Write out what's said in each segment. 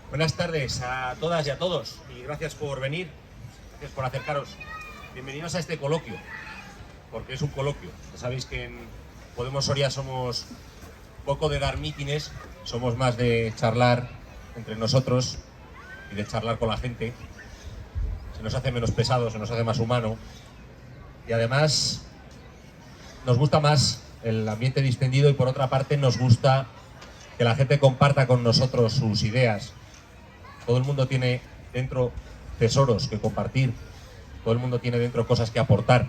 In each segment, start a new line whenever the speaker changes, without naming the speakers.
Buenas tardes a todas y a todos y gracias por venir, gracias por acercaros. Bienvenidos a este coloquio, porque es un coloquio. Ya sabéis que en Podemos Soria somos poco de dar mítines, somos más de charlar entre nosotros y de charlar con la gente. Se nos hace menos pesado, se nos hace más humano y además nos gusta más el ambiente distendido y por otra parte nos gusta que la gente comparta con nosotros sus ideas. Todo el mundo tiene dentro tesoros que compartir, todo el mundo tiene dentro cosas que aportar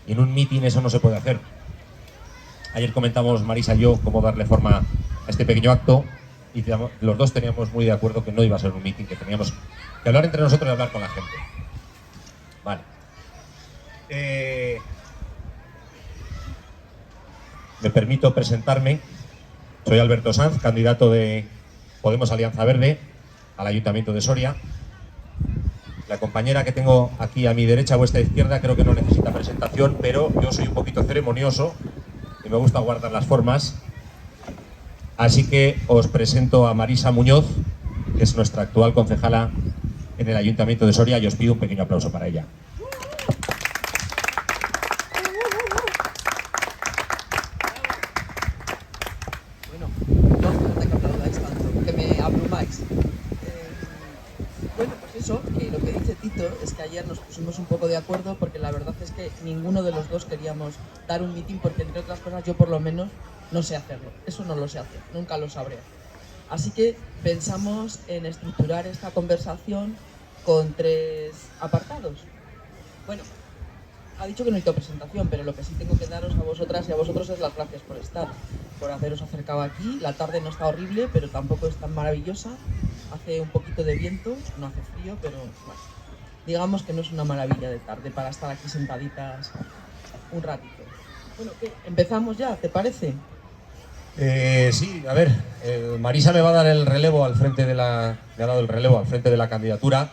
y en un mitin eso no se puede hacer. Ayer comentamos Marisa y yo cómo darle forma a este pequeño acto y los dos teníamos muy de acuerdo que no iba a ser un mitin, que teníamos que hablar entre nosotros y hablar con la gente. Vale. Me permito presentarme. Soy Alberto Sanz, candidato de Podemos Alianza Verde al Ayuntamiento de Soria. La compañera que tengo aquí a mi derecha, a vuestra izquierda, creo que no necesita presentación, pero yo soy un poquito ceremonioso y me gusta guardar las formas. Así que os presento a Marisa Muñoz, que es nuestra actual concejala en el Ayuntamiento de Soria, y os pido un pequeño aplauso para ella.
Que lo que dice Tito es que ayer nos pusimos un poco de acuerdo porque la verdad es que ninguno de los dos queríamos dar un mitin porque, entre otras cosas, yo por lo menos no sé hacerlo. Eso no lo sé hacer, nunca lo sabré. Así que pensamos en estructurar esta conversación con 3 apartados. Bueno, ha dicho que no necesito presentación, pero lo que sí tengo que daros a vosotras y a vosotros es las gracias por estar, por haberos acercado aquí. La tarde no está horrible, pero tampoco es tan maravillosa. Hace un poquito de viento, no hace frío, pero bueno, digamos que no es una maravilla de tarde para estar aquí sentaditas un ratito. Bueno, ¿qué? ¿Empezamos ya? ¿Te parece?
Sí, a ver, Marisa me va a dar el relevo al frente de la, me ha dado el relevo al frente de la candidatura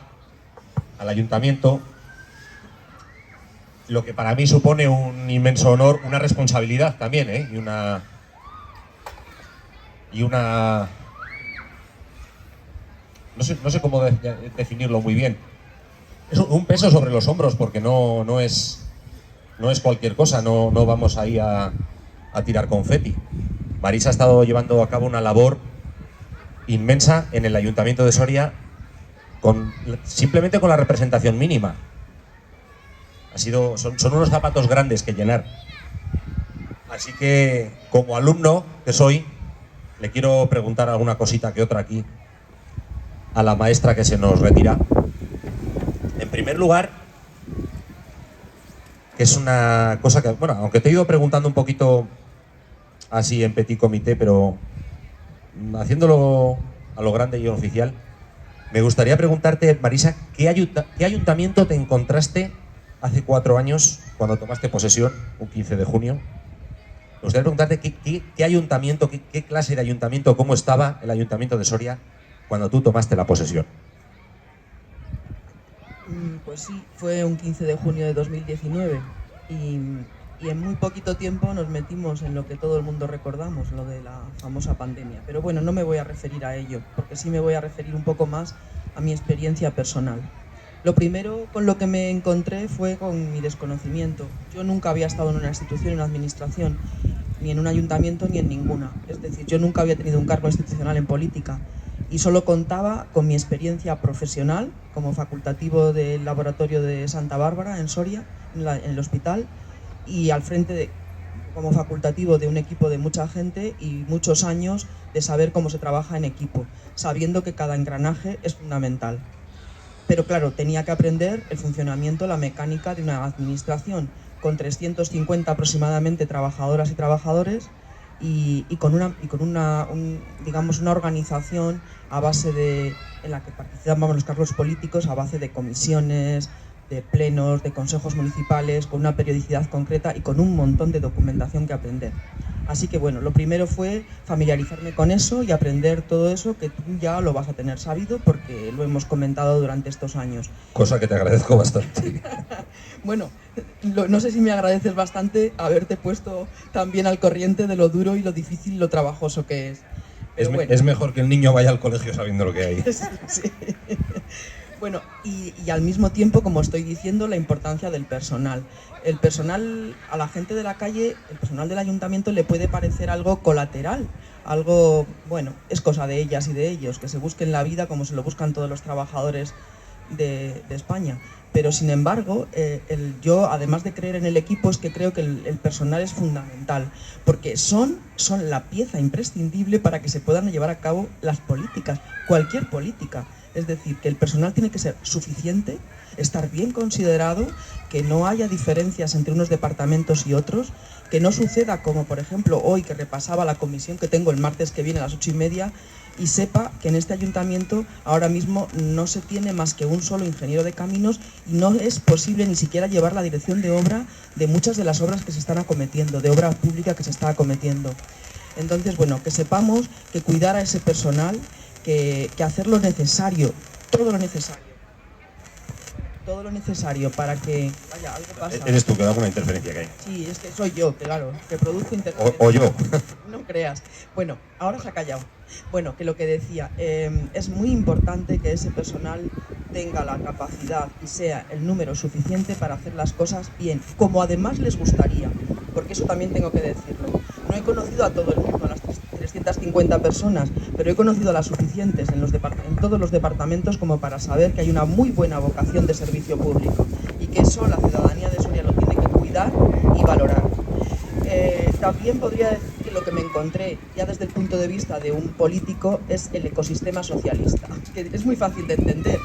al ayuntamiento, lo que para mí supone un inmenso honor, una responsabilidad también, y una no sé cómo definirlo muy bien. Es un peso sobre los hombros porque no es cualquier cosa, no vamos ahí a tirar confeti. Marisa ha estado llevando a cabo una labor inmensa en el Ayuntamiento de Soria simplemente con la representación mínima. Son unos zapatos grandes que llenar. Así que, como alumno que soy, le quiero preguntar alguna cosita que otra aquí a la maestra que se nos retira. En primer lugar, que es una cosa que, bueno, aunque te he ido preguntando un poquito así en petit comité, pero haciéndolo a lo grande y oficial, me gustaría preguntarte, Marisa, ¿qué ayuntamiento te encontraste hace 4 años cuando tomaste posesión, un 15 de junio? Me gustaría preguntarte qué ayuntamiento, qué clase de ayuntamiento, cómo estaba el Ayuntamiento de Soria cuando tú tomaste la posesión.
Pues sí, fue un 15 de junio de 2019 y en muy poquito tiempo nos metimos en lo que todo el mundo recordamos, lo de la famosa pandemia. Pero bueno, no me voy a referir a ello, porque sí me voy a referir un poco más a mi experiencia personal. Lo primero con lo que me encontré fue con mi desconocimiento. Yo nunca había estado en una institución, en una administración, ni en un ayuntamiento, ni en ninguna. Es decir, yo nunca había tenido un cargo institucional en política y solo contaba con mi experiencia profesional como facultativo del laboratorio de Santa Bárbara en Soria, en el hospital, y al frente como facultativo de un equipo de mucha gente y muchos años de saber cómo se trabaja en equipo, sabiendo que cada engranaje es fundamental. Pero claro, tenía que aprender el funcionamiento, la mecánica de una administración con 350 aproximadamente trabajadoras y trabajadores y con una organización a base en la que participaban los cargos políticos, a base de comisiones, de plenos, de consejos municipales, con una periodicidad concreta y con un montón de documentación que aprender. Así que bueno, lo primero fue familiarizarme con eso y aprender todo eso que tú ya lo vas a tener sabido porque lo hemos comentado durante estos años.
Cosa que te agradezco bastante.
Bueno, no sé si me agradeces bastante haberte puesto también al corriente de lo duro y lo difícil y lo trabajoso que es.
Es mejor que el niño vaya al colegio sabiendo lo que hay.
Sí. Bueno, y al mismo tiempo, como estoy diciendo, la importancia del personal. El personal, a la gente de la calle, el personal del ayuntamiento le puede parecer algo colateral, algo, bueno, es cosa de ellas y de ellos, que se busquen la vida como se lo buscan todos los trabajadores de España. Pero sin embargo, yo, además de creer en el equipo, es que creo que el personal es fundamental, porque son la pieza imprescindible para que se puedan llevar a cabo las políticas, cualquier política. Es decir, que el personal tiene que ser suficiente, estar bien considerado, que no haya diferencias entre unos departamentos y otros, que no suceda como, por ejemplo, hoy que repasaba la comisión que tengo el martes que viene a las 8:30 y sepa que en este ayuntamiento ahora mismo no se tiene más que un solo ingeniero de caminos y no es posible ni siquiera llevar la dirección de obra de muchas de las obras que se están acometiendo, de obra pública que se está acometiendo. Entonces, bueno, que sepamos que cuidar a ese personal, que hacer lo necesario, todo lo necesario para que... Vaya, algo pasa.
Eres tú, que da una interferencia que hay.
Sí, es que soy yo, claro, que produzco interferencia.
O yo.
No creas. Bueno, ahora se ha callado. Bueno, que lo que decía, es muy importante que ese personal tenga la capacidad y sea el número suficiente para hacer las cosas bien, como además les gustaría, porque eso también tengo que decirlo. No he conocido a todo el mundo, a las 350 personas, pero he conocido a las suficientes en todos los departamentos como para saber que hay una muy buena vocación de servicio público y que eso la ciudadanía de Soria lo tiene que cuidar y valorar. También podría decir que lo que me encontré ya desde el punto de vista de un político es el ecosistema socialista, que es muy fácil de entender.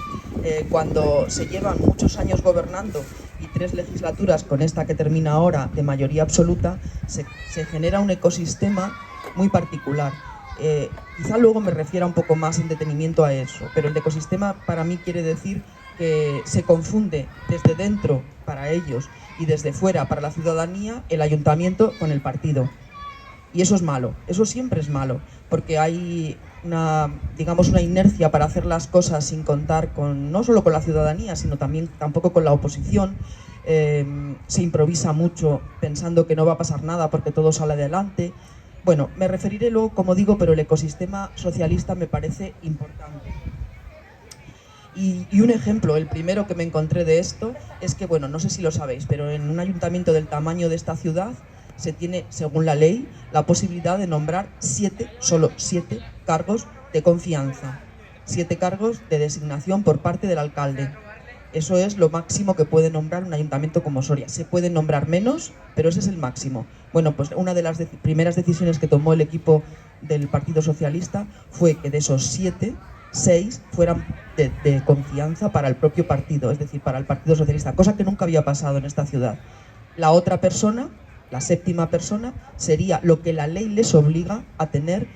Cuando se llevan muchos años gobernando y 3 legislaturas con esta que termina ahora de mayoría absoluta, se genera un ecosistema muy particular. Quizá luego me refiera un poco más en detenimiento a eso, pero el ecosistema para mí quiere decir que se confunde desde dentro para ellos y desde fuera para la ciudadanía el ayuntamiento con el partido. Y eso es malo, eso siempre es malo, porque hay una inercia para hacer las cosas sin contar no solo con la ciudadanía, sino tampoco con la oposición. Se improvisa mucho pensando que no va a pasar nada porque todo sale adelante. Bueno, me referiré luego, como digo, pero el ecosistema socialista me parece importante. Y un ejemplo, el primero que me encontré de esto, es que, bueno, no sé si lo sabéis, pero en un ayuntamiento del tamaño de esta ciudad se tiene, según la ley, la posibilidad de nombrar solo 7 cargos de confianza, 7 cargos de designación por parte del alcalde. Eso es lo máximo que puede nombrar un ayuntamiento como Soria. Se pueden nombrar menos, pero ese es el máximo. Bueno, pues una de las primeras decisiones que tomó el equipo del Partido Socialista fue que de esos 7, 6 fueran de confianza para el propio partido, es decir, para el Partido Socialista, cosa que nunca había pasado en esta ciudad. La otra persona, la 7ª persona, sería lo que la ley les obliga a tener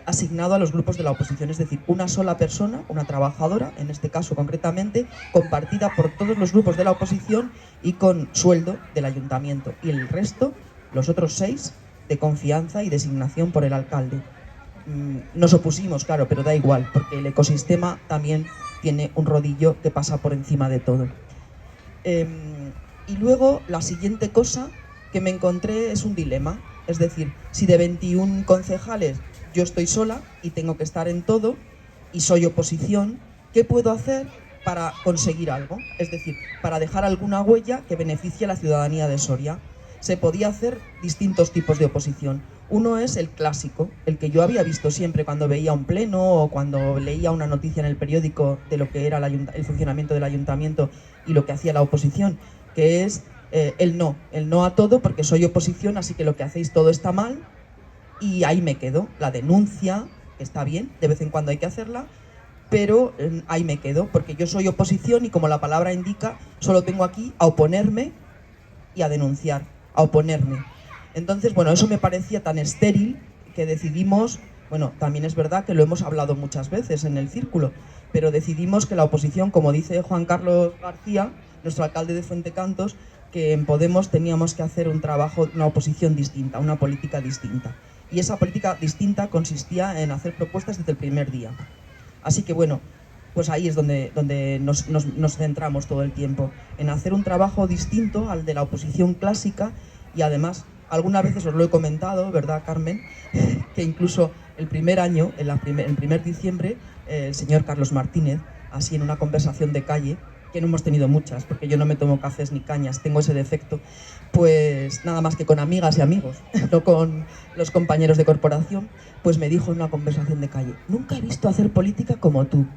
asignado a los grupos de la oposición, es decir, una sola persona, una trabajadora, en este caso concretamente, compartida por todos los grupos de la oposición y con sueldo del ayuntamiento, y el resto, los otros 6, de confianza y designación por el alcalde. Nos opusimos, claro, pero da igual, porque el ecosistema también tiene un rodillo que pasa por encima de todo. Y luego, la siguiente cosa que me encontré es un dilema, es decir, si de 21 concejales yo estoy sola y tengo que estar en todo y soy oposición, ¿qué puedo hacer para conseguir algo? Es decir, para dejar alguna huella que beneficie a la ciudadanía de Soria. Se podía hacer distintos tipos de oposición. Uno es el clásico, el que yo había visto siempre cuando veía un pleno o cuando leía una noticia en el periódico de lo que era el funcionamiento del ayuntamiento y lo que hacía la oposición, que es el no a todo porque soy oposición, así que lo que hacéis todo está mal. Y ahí me quedo, la denuncia, que está bien, de vez en cuando hay que hacerla, pero ahí me quedo, porque yo soy oposición y como la palabra indica, solo tengo aquí a oponerme y a denunciar, a oponerme. Entonces, bueno, eso me parecía tan estéril que decidimos, bueno, también es verdad que lo hemos hablado muchas veces en el círculo, pero decidimos que la oposición, como dice Juan Carlos García, nuestro alcalde de Fuentecantos, que en Podemos teníamos que hacer un trabajo, una oposición distinta, una política distinta. Y esa política distinta consistía en hacer propuestas desde el primer día. Así que bueno, pues ahí es donde nos centramos todo el tiempo, en hacer un trabajo distinto al de la oposición clásica y además, algunas veces os lo he comentado, ¿verdad, Carmen? que incluso el primer año, el primer diciembre, el señor Carlos Martínez, así en una conversación de calle, que no hemos tenido muchas, porque yo no me tomo cafés ni cañas, tengo ese defecto, pues nada más que con amigas y amigos, no con los compañeros de corporación, pues me dijo en una conversación de calle: nunca he visto hacer política como tú.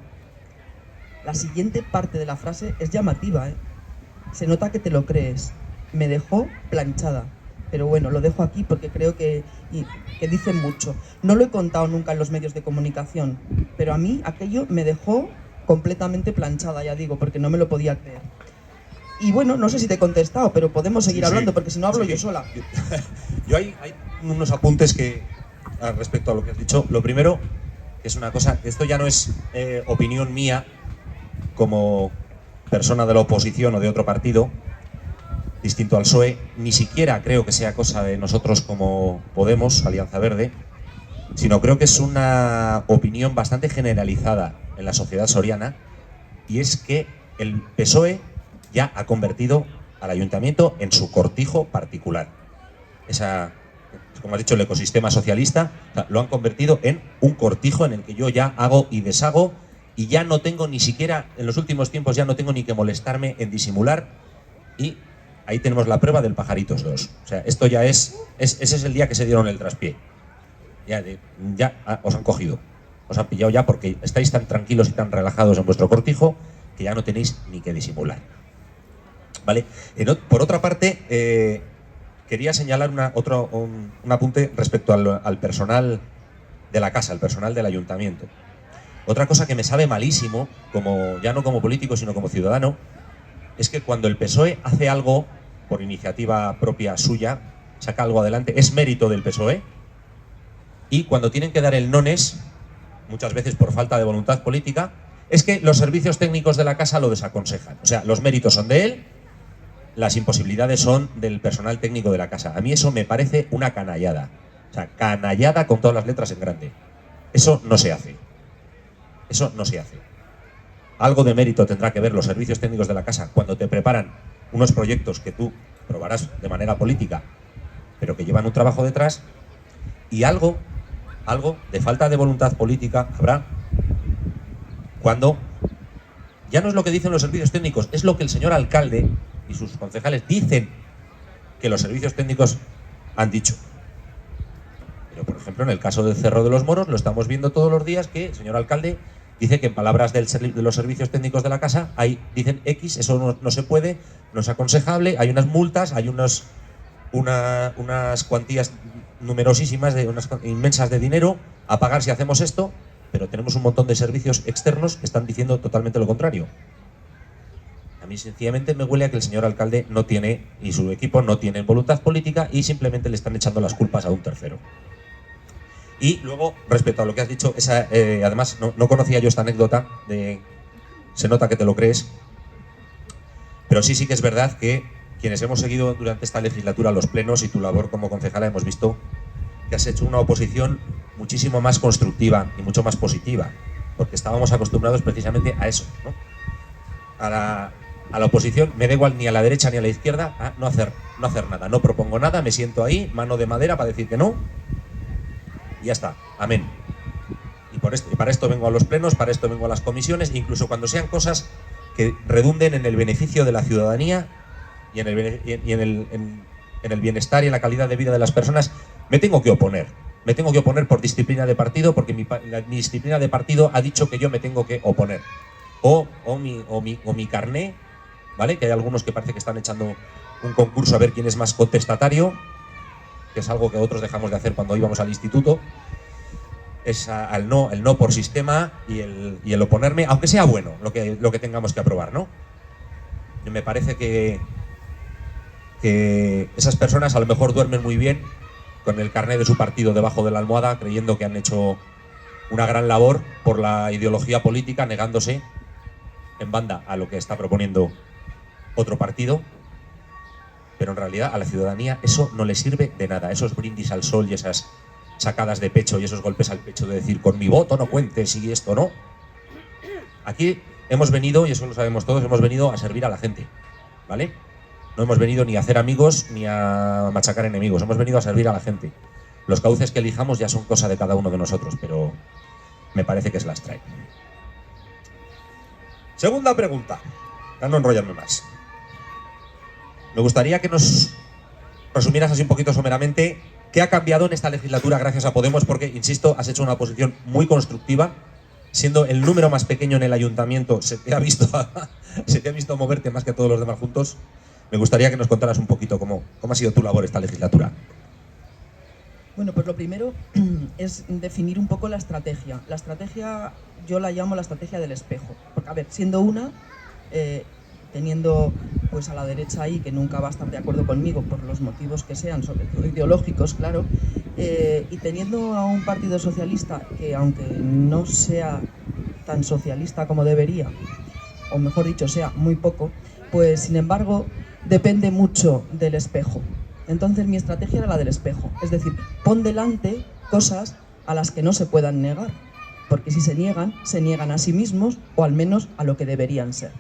La siguiente parte de la frase es llamativa, ¿eh? Se nota que te lo crees. Me dejó planchada. Pero bueno, lo dejo aquí porque creo que dice mucho. No lo he contado nunca en los medios de comunicación, pero a mí aquello me dejó completamente planchada, ya digo, porque no me lo podía creer. Y bueno, no sé si te he contestado, pero podemos seguir hablando, porque si no hablo yo sola.
Yo hay unos apuntes que respecto a lo que has dicho. Lo primero, que es una cosa, esto ya no es opinión mía como persona de la oposición o de otro partido distinto al PSOE, ni siquiera creo que sea cosa de nosotros como Podemos, Alianza Verde, sino creo que es una opinión bastante generalizada en la sociedad soriana, y es que el PSOE ya ha convertido al ayuntamiento en su cortijo particular. Como has dicho, el ecosistema socialista, o sea, lo han convertido en un cortijo en el que yo ya hago y deshago, y ya no tengo ni siquiera, en los últimos tiempos ya no tengo ni que molestarme en disimular, y ahí tenemos la prueba del Pajaritos 2. O sea, esto ya ese es el día que se dieron el traspié. Ya os han cogido, os han pillado ya, porque estáis tan tranquilos y tan relajados en vuestro cortijo que ya no tenéis ni que disimular. ¿Vale? Por otra parte, quería señalar un apunte respecto al personal de la casa, al personal del ayuntamiento. Otra cosa que me sabe malísimo, ya no como político, sino como ciudadano, es que cuando el PSOE hace algo por iniciativa propia suya, saca algo adelante, es mérito del PSOE, y cuando tienen que dar el nones, muchas veces por falta de voluntad política, es que los servicios técnicos de la casa lo desaconsejan. O sea, los méritos son de él, las imposibilidades son del personal técnico de la casa. A mí eso me parece una canallada. O sea, canallada con todas las letras en grande. Eso no se hace. Eso no se hace. Algo de mérito tendrá que ver los servicios técnicos de la casa cuando te preparan unos proyectos que tú probarás de manera política, pero que llevan un trabajo detrás, y algo de falta de voluntad política habrá cuando ya no es lo que dicen los servicios técnicos, es lo que el señor alcalde y sus concejales dicen que los servicios técnicos han dicho. Pero, por ejemplo, en el caso del Cerro de los Moros, lo estamos viendo todos los días, que el señor alcalde dice que en palabras de los servicios técnicos de la casa, dicen X, eso no se puede, no es aconsejable, hay unas multas, hay unas cuantías numerosísimas, unas inmensas de dinero a pagar si hacemos esto, pero tenemos un montón de servicios externos que están diciendo totalmente lo contrario. A mí sencillamente me huele a que el señor alcalde no tiene, y su equipo no tienen voluntad política, y simplemente le están echando las culpas a un tercero. Y luego, respecto a lo que has dicho, además no conocía yo esta anécdota, se nota que te lo crees, pero sí que es verdad que quienes hemos seguido durante esta legislatura los plenos y tu labor como concejala, hemos visto que has hecho una oposición muchísimo más constructiva y mucho más positiva, porque estábamos acostumbrados precisamente a eso, ¿no? A la oposición, me da igual ni a la derecha ni a la izquierda, a no hacer nada, no propongo nada, me siento ahí, mano de madera para decir que no, y ya está, amén. Y para esto vengo a los plenos, para esto vengo a las comisiones, incluso cuando sean cosas que redunden en el beneficio de la ciudadanía y en el bienestar y en la calidad de vida de las personas, me tengo que oponer. Me tengo que oponer por disciplina de partido, porque mi disciplina de partido ha dicho que yo me tengo que oponer. O mi carné, ¿vale? Que hay algunos que parece que están echando un concurso a ver quién es más contestatario, que es algo que otros dejamos de hacer cuando íbamos al instituto. Es el no por sistema y el oponerme, aunque sea bueno lo que tengamos que aprobar, ¿no? Me parece que esas personas a lo mejor duermen muy bien con el carné de su partido debajo de la almohada, creyendo que han hecho una gran labor por la ideología política, negándose en banda a lo que está proponiendo otro partido, pero en realidad a la ciudadanía eso no le sirve de nada. Esos brindis al sol y esas sacadas de pecho y esos golpes al pecho de decir con mi voto no cuentes y esto no. Aquí hemos venido, y eso lo sabemos todos, hemos venido a servir a la gente, ¿vale? No hemos venido ni a hacer amigos ni a machacar enemigos, hemos venido a servir a la gente. Los cauces que elijamos ya son cosa de cada uno de nosotros, pero me parece que es las trae. Segunda pregunta, para no enrollarme más. Me gustaría que nos resumieras así un poquito someramente qué ha cambiado en esta legislatura gracias a Podemos, porque, insisto, has hecho una oposición muy constructiva. Siendo el número más pequeño en el ayuntamiento, se te ha visto moverte más que todos los demás juntos. Me gustaría que nos contaras un poquito cómo ha sido tu labor esta legislatura.
Bueno, pues lo primero es definir un poco la estrategia. La estrategia yo la llamo la estrategia del espejo. Porque, a ver, siendo una, teniendo pues a la derecha ahí, que nunca va a estar de acuerdo conmigo por los motivos que sean, sobre todo ideológicos, claro, y teniendo a un partido socialista que, aunque no sea tan socialista como debería, o mejor dicho, sea muy poco, pues sin embargo depende mucho del espejo. Entonces mi estrategia era la del espejo, es decir, pon delante cosas a las que no se puedan negar, porque si se niegan a sí mismos, o al menos a lo que deberían ser.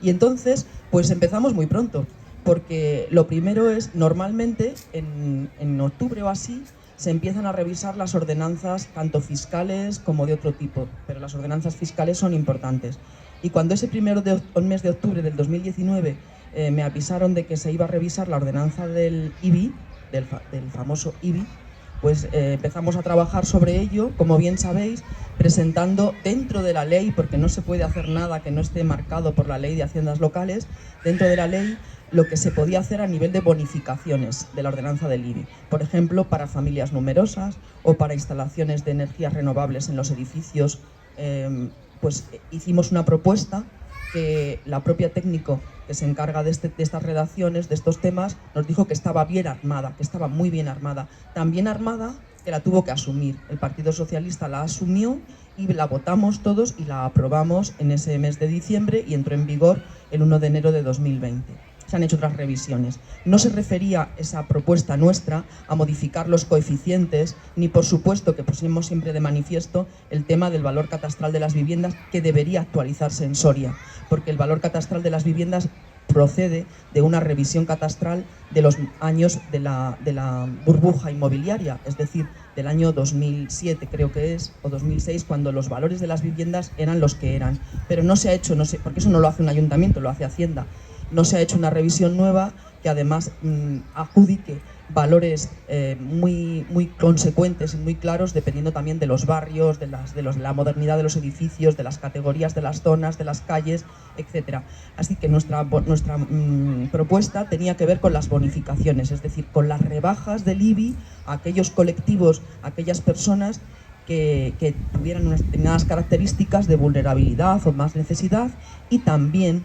Y entonces, pues empezamos muy pronto, porque lo primero es, normalmente, en octubre o así, se empiezan a revisar las ordenanzas, tanto fiscales como de otro tipo, pero las ordenanzas fiscales son importantes. Y cuando ese mes de octubre del 2019 me avisaron de que se iba a revisar la ordenanza del IBI, del famoso IBI, pues empezamos a trabajar sobre ello, como bien sabéis, presentando dentro de la ley, porque no se puede hacer nada que no esté marcado por la ley de haciendas locales, dentro de la ley lo que se podía hacer a nivel de bonificaciones de la ordenanza del IBI. Por ejemplo, para familias numerosas o para instalaciones de energías renovables en los edificios, pues hicimos una propuesta que la propia técnico que se encarga de estas redacciones, de estos temas, nos dijo que estaba bien armada, que estaba muy bien armada. Tan bien armada que la tuvo que asumir. El Partido Socialista la asumió y la votamos todos y la aprobamos en ese mes de diciembre y entró en vigor el 1 de enero de 2020. Se han hecho otras revisiones. No se refería esa propuesta nuestra a modificar los coeficientes, ni por supuesto que pusimos siempre de manifiesto el tema del valor catastral de las viviendas, que debería actualizarse en Soria, porque el valor catastral de las viviendas procede de una revisión catastral de los años de la burbuja inmobiliaria, es decir, del año 2007 creo que es, o 2006, cuando los valores de las viviendas eran los que eran. Pero no se ha hecho, no sé, porque eso no lo hace un ayuntamiento, lo hace Hacienda. No se ha hecho una revisión nueva que además adjudique valores muy consecuentes y muy claros, dependiendo también de los barrios, de la modernidad de los edificios, de las categorías de las zonas, de las calles, etc. Así que nuestra propuesta tenía que ver con las bonificaciones, es decir, con las rebajas del IBI a aquellos colectivos, a aquellas personas que tuvieran unas determinadas características de vulnerabilidad o más necesidad, y también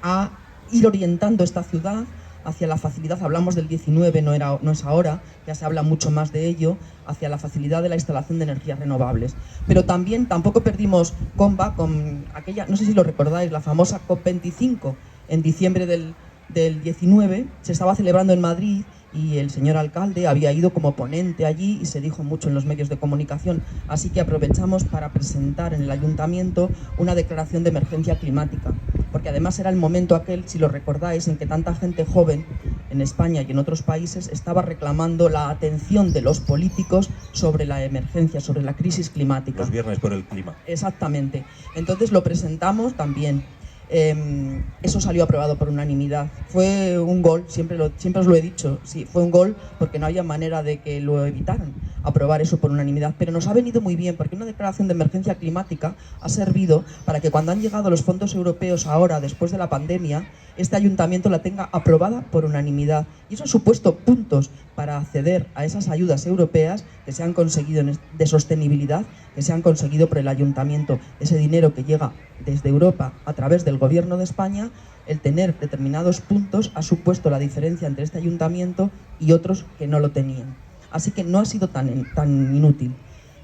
a ir orientando esta ciudad hacia la facilidad. Hablamos del 19, no es ahora, ya se habla mucho más de ello, hacia la facilidad de la instalación de energías renovables. Pero también tampoco perdimos comba con aquella, no sé si lo recordáis, la famosa COP25 en diciembre del 19, se estaba celebrando en Madrid y el señor alcalde había ido como ponente allí y se dijo mucho en los medios de comunicación, así que aprovechamos para presentar en el ayuntamiento una declaración de emergencia climática, porque además era el momento aquel, si lo recordáis, en que tanta gente joven en España y en otros países estaba reclamando la atención de los políticos sobre la emergencia, sobre la crisis climática.
Los viernes por el clima.
Exactamente. Entonces lo presentamos también. Eso salió aprobado por unanimidad. Fue un gol, siempre os lo he dicho, sí, fue un gol porque no había manera de que lo evitaran, aprobar eso por unanimidad. Pero nos ha venido muy bien porque una declaración de emergencia climática ha servido para que cuando han llegado los fondos europeos ahora, después de la pandemia, este ayuntamiento la tenga aprobada por unanimidad. Y eso ha supuesto puntos para acceder a esas ayudas europeas que se han conseguido de sostenibilidad, que se han conseguido por el ayuntamiento. Ese dinero que llega desde Europa a través del Gobierno de España, el tener determinados puntos ha supuesto la diferencia entre este ayuntamiento y otros que no lo tenían. Así que no ha sido tan inútil.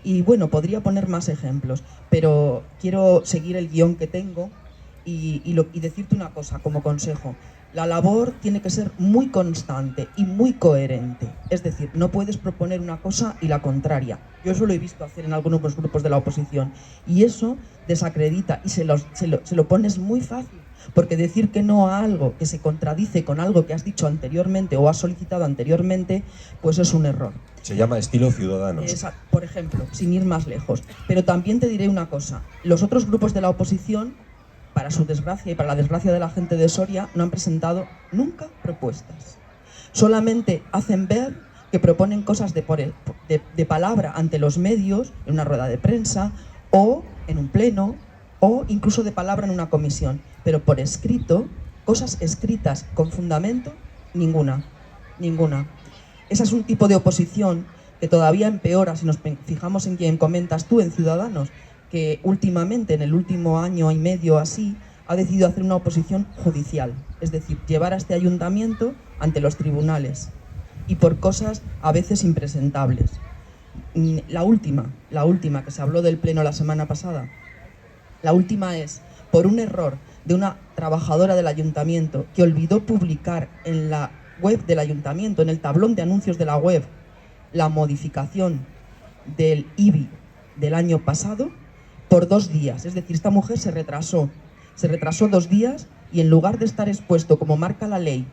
Y bueno, podría poner más ejemplos, pero quiero seguir el guión que tengo y decirte una cosa como consejo. La labor tiene que ser muy constante y muy coherente. Es decir, no puedes proponer una cosa y la contraria. Yo eso lo he visto hacer en algunos grupos de la oposición. Y eso desacredita y se lo pones muy fácil. Porque decir que no a algo que se contradice con algo que has dicho anteriormente o has solicitado anteriormente, pues es un error.
Se llama estilo Ciudadanos.
Por ejemplo, sin ir más lejos. Pero también te diré una cosa. Los otros grupos de la oposición, para su desgracia y para la desgracia de la gente de Soria, no han presentado nunca propuestas. Solamente hacen ver que proponen cosas de palabra ante los medios, en una rueda de prensa, o en un pleno, o incluso de palabra en una comisión. Pero por escrito, cosas escritas con fundamento, ninguna. Ese es un tipo de oposición que todavía empeora si nos fijamos en quien comentas tú, en Ciudadanos, que últimamente, en el último año y medio así, ha decidido hacer una oposición judicial, es decir, llevar a este ayuntamiento ante los tribunales y por cosas a veces impresentables. La última que se habló del pleno la semana pasada, la última es por un error de una trabajadora del ayuntamiento que olvidó publicar en la web del ayuntamiento, en el tablón de anuncios de la web, la modificación del IBI del año pasado por 2 días. Es decir, esta mujer se retrasó 2 días y en lugar de estar expuesto, como marca la ley,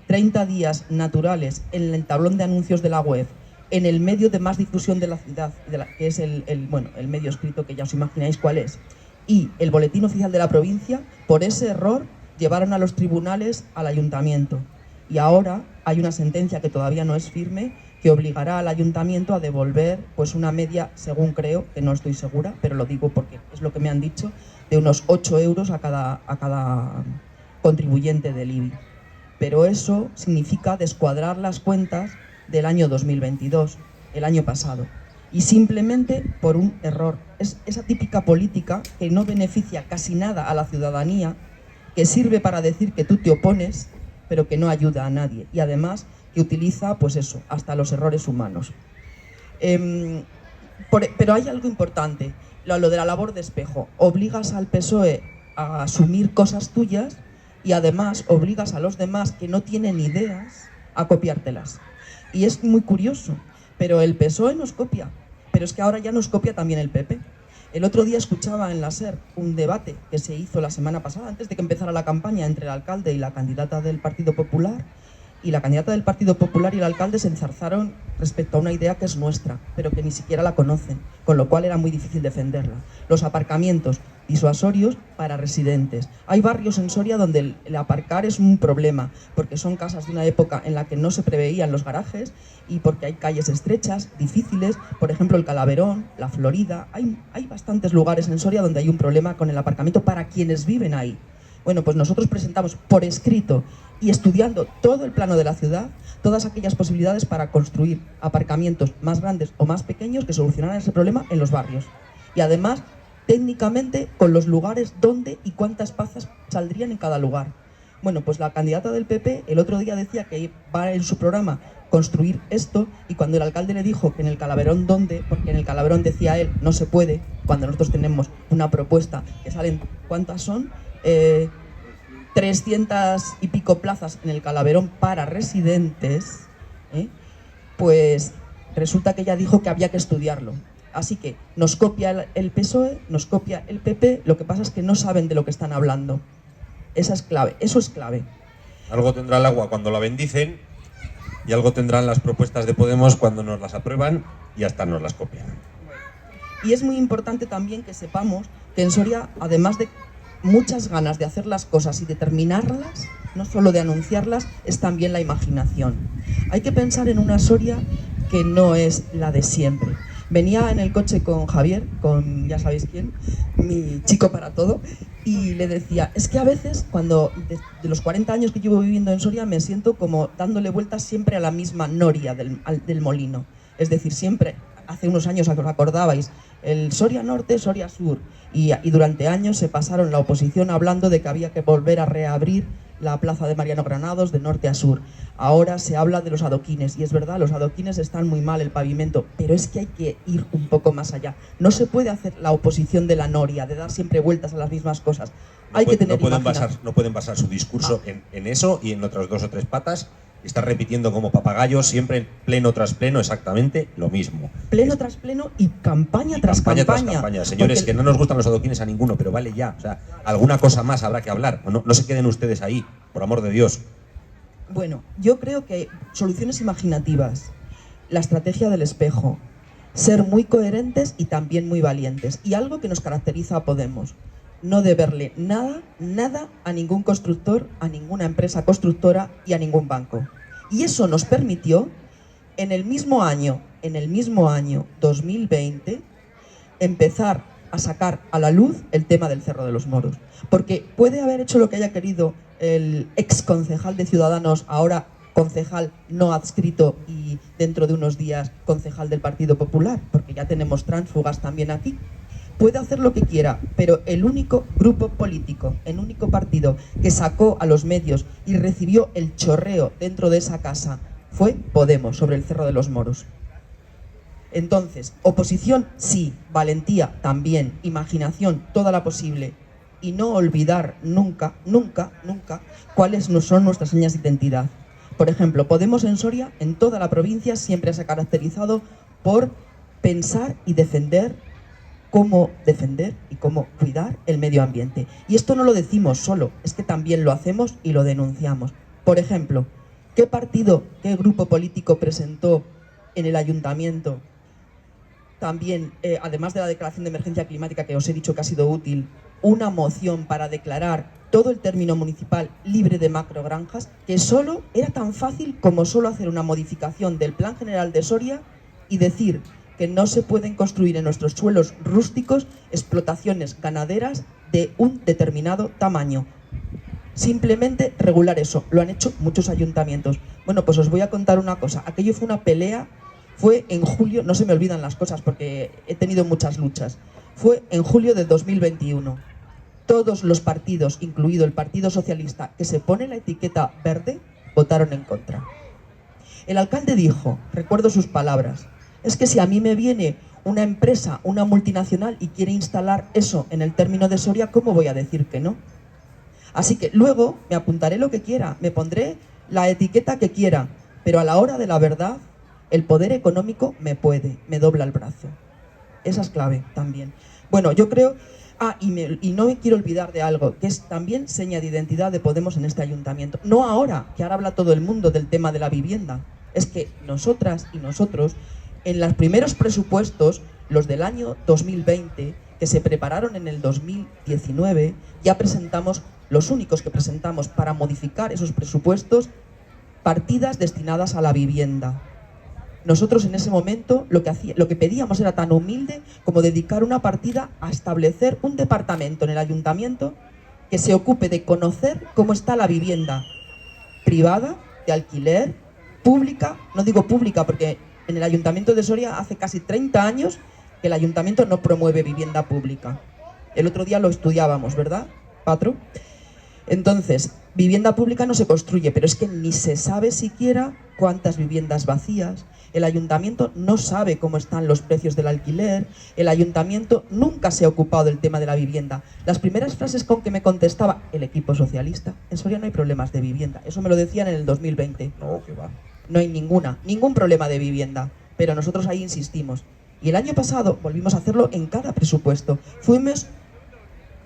30 días naturales en el tablón de anuncios de la web, en el medio de más difusión de la ciudad, que es el medio escrito, que ya os imagináis cuál es, y el boletín oficial de la provincia, por ese error llevaron a los tribunales al ayuntamiento. Y ahora hay una sentencia que todavía no es firme, que obligará al ayuntamiento a devolver pues una media, según creo, que no estoy segura, pero lo digo porque es lo que me han dicho, de unos 8 euros a cada contribuyente del IBI. Pero eso significa descuadrar las cuentas del año 2022, el año pasado, y simplemente por un error. Es esa típica política que no beneficia casi nada a la ciudadanía, que sirve para decir que tú te opones, pero que no ayuda a nadie, y además que utiliza, pues eso, hasta los errores humanos. Pero hay algo importante, lo de la labor de espejo. Obligas al PSOE a asumir cosas tuyas y además obligas a los demás que no tienen ideas a copiártelas. Y es muy curioso, pero el PSOE nos copia, pero es que ahora ya nos copia también el PP. El otro día escuchaba en la SER un debate que se hizo la semana pasada, antes de que empezara la campaña, entre el alcalde y la candidata del Partido Popular, y la candidata del Partido Popular y el alcalde se enzarzaron respecto a una idea que es nuestra, pero que ni siquiera la conocen, con lo cual era muy difícil defenderla. Los aparcamientos disuasorios para residentes. Hay barrios en Soria donde el aparcar es un problema, porque son casas de una época en la que no se preveían los garajes y porque hay calles estrechas, difíciles, por ejemplo el Calaverón, la Florida. Hay bastantes lugares en Soria donde hay un problema con el aparcamiento para quienes viven ahí. Bueno, pues nosotros presentamos por escrito y estudiando todo el plano de la ciudad, todas aquellas posibilidades para construir aparcamientos más grandes o más pequeños que solucionaran ese problema en los barrios. Y además, técnicamente, con los lugares donde y cuántas plazas saldrían en cada lugar. Bueno, pues la candidata del PP el otro día decía que va en su programa construir esto, y cuando el alcalde le dijo que en el Calaverón dónde, porque en el Calaverón decía él no se puede, cuando nosotros tenemos una propuesta que salen, ¿cuántas son? 300 y pico plazas en el Calaverón para residentes, pues resulta que ella dijo que había que estudiarlo. Así que nos copia el PSOE, nos copia el PP, lo que pasa es que no saben de lo que están hablando. Esa es clave, eso es clave.
Algo tendrá el agua cuando la bendicen y algo tendrán las propuestas de Podemos cuando nos las aprueban y hasta nos las copian.
Y es muy importante también que sepamos que en Soria, además de muchas ganas de hacer las cosas y de terminarlas, no solo de anunciarlas, es también la imaginación. Hay que pensar en una Soria que no es la de siempre. Venía en el coche con Javier, con ya sabéis quién, mi chico para todo, y le decía, es que a veces, cuando de los 40 años que llevo viviendo en Soria, me siento como dándole vueltas siempre a la misma noria del molino. Es decir, siempre, hace unos años, os acordabais, el Soria Norte, Soria Sur, y durante años se pasaron la oposición hablando de que había que volver a reabrir la plaza de Mariano Granados de norte a sur. Ahora se habla de los adoquines, y es verdad, los adoquines están muy mal, el pavimento, pero es que hay que ir un poco más allá. No se puede hacer la oposición de la noria, de dar siempre vueltas a las mismas cosas. Hay que tener imaginación.
No pueden basar su discurso en eso y en otras 2 o 3 patas. Está repitiendo como papagayos siempre pleno tras pleno exactamente lo mismo.
Pleno tras pleno y campaña tras campaña.
Señores, que no nos gustan los adoquines a ninguno, pero vale ya. O sea, alguna cosa más habrá que hablar. No se queden ustedes ahí, por amor de Dios.
Bueno, yo creo que soluciones imaginativas. la estrategia del espejo, ser muy coherentes y también muy valientes. Y algo que nos caracteriza a Podemos, no deberle nada a ningún constructor, a ninguna empresa constructora y a ningún banco. Y eso nos permitió, en el mismo año 2020, empezar a sacar a la luz el tema del Cerro de los Moros. Porque puede haber hecho lo que haya querido el ex concejal de Ciudadanos, ahora concejal no adscrito y dentro de unos días concejal del Partido Popular, porque ya tenemos tránsfugas también aquí. Puede hacer lo que quiera, pero el único grupo político, el único partido que sacó a los medios y recibió el chorreo dentro de esa casa fue Podemos, sobre el Cerro de los Moros. Entonces, oposición sí, valentía también, imaginación toda la posible, y no olvidar nunca cuáles son nuestras señas de identidad. Por ejemplo, Podemos en Soria, en toda la provincia, siempre se ha caracterizado por pensar y defender cómo cuidar el medio ambiente. Y esto no lo decimos solo, es que también lo hacemos y lo denunciamos. Por ejemplo, ¿qué grupo político presentó en el ayuntamiento, también, además de la declaración de emergencia climática que os he dicho que ha sido útil, una moción para declarar todo el término municipal libre de macrogranjas, que solo era tan fácil como solo hacer una modificación del Plan General de Soria y decir que no se pueden construir en nuestros suelos rústicos explotaciones ganaderas de un determinado tamaño? Simplemente regular eso. Lo han hecho muchos ayuntamientos. Bueno, pues os voy a contar una cosa. Aquello fue una pelea, fue en julio, no se me olvidan las cosas porque he tenido muchas luchas. Fue en julio de 2021. Todos los partidos, incluido el Partido Socialista, que se pone la etiqueta verde, votaron en contra. El alcalde dijo, recuerdo sus palabras, es que si a mí me viene una empresa, una multinacional y quiere instalar eso en el término de Soria, ¿cómo voy a decir que no? Así que luego me apuntaré lo que quiera, me pondré la etiqueta que quiera, pero a la hora de la verdad, el poder económico me dobla el brazo. Esa es clave también. Bueno, yo creo... y no me quiero olvidar de algo, que es también seña de identidad de Podemos en este ayuntamiento. No ahora, que ahora habla todo el mundo del tema de la vivienda. Es que nosotras y nosotros, en los primeros presupuestos, los del año 2020, que se prepararon en el 2019, ya presentamos, los únicos que presentamos para modificar esos presupuestos, partidas destinadas a la vivienda. Nosotros en ese momento lo que pedíamos era tan humilde como dedicar una partida a establecer un departamento en el ayuntamiento que se ocupe de conocer cómo está la vivienda privada, de alquiler, pública, no digo pública porque en el ayuntamiento de Soria hace casi 30 años que el ayuntamiento no promueve vivienda pública. El otro día lo estudiábamos, ¿verdad, Patru? Entonces, vivienda pública no se construye, pero es que ni se sabe siquiera cuántas viviendas vacías. El ayuntamiento no sabe cómo están los precios del alquiler, el ayuntamiento nunca se ha ocupado del tema de la vivienda. Las primeras frases con que me contestaba el equipo socialista, en Soria no hay problemas de vivienda, eso me lo decían en el 2020.
No, que va.
No hay ningún problema de vivienda, pero nosotros ahí insistimos. Y el año pasado volvimos a hacerlo en cada presupuesto. Fuimos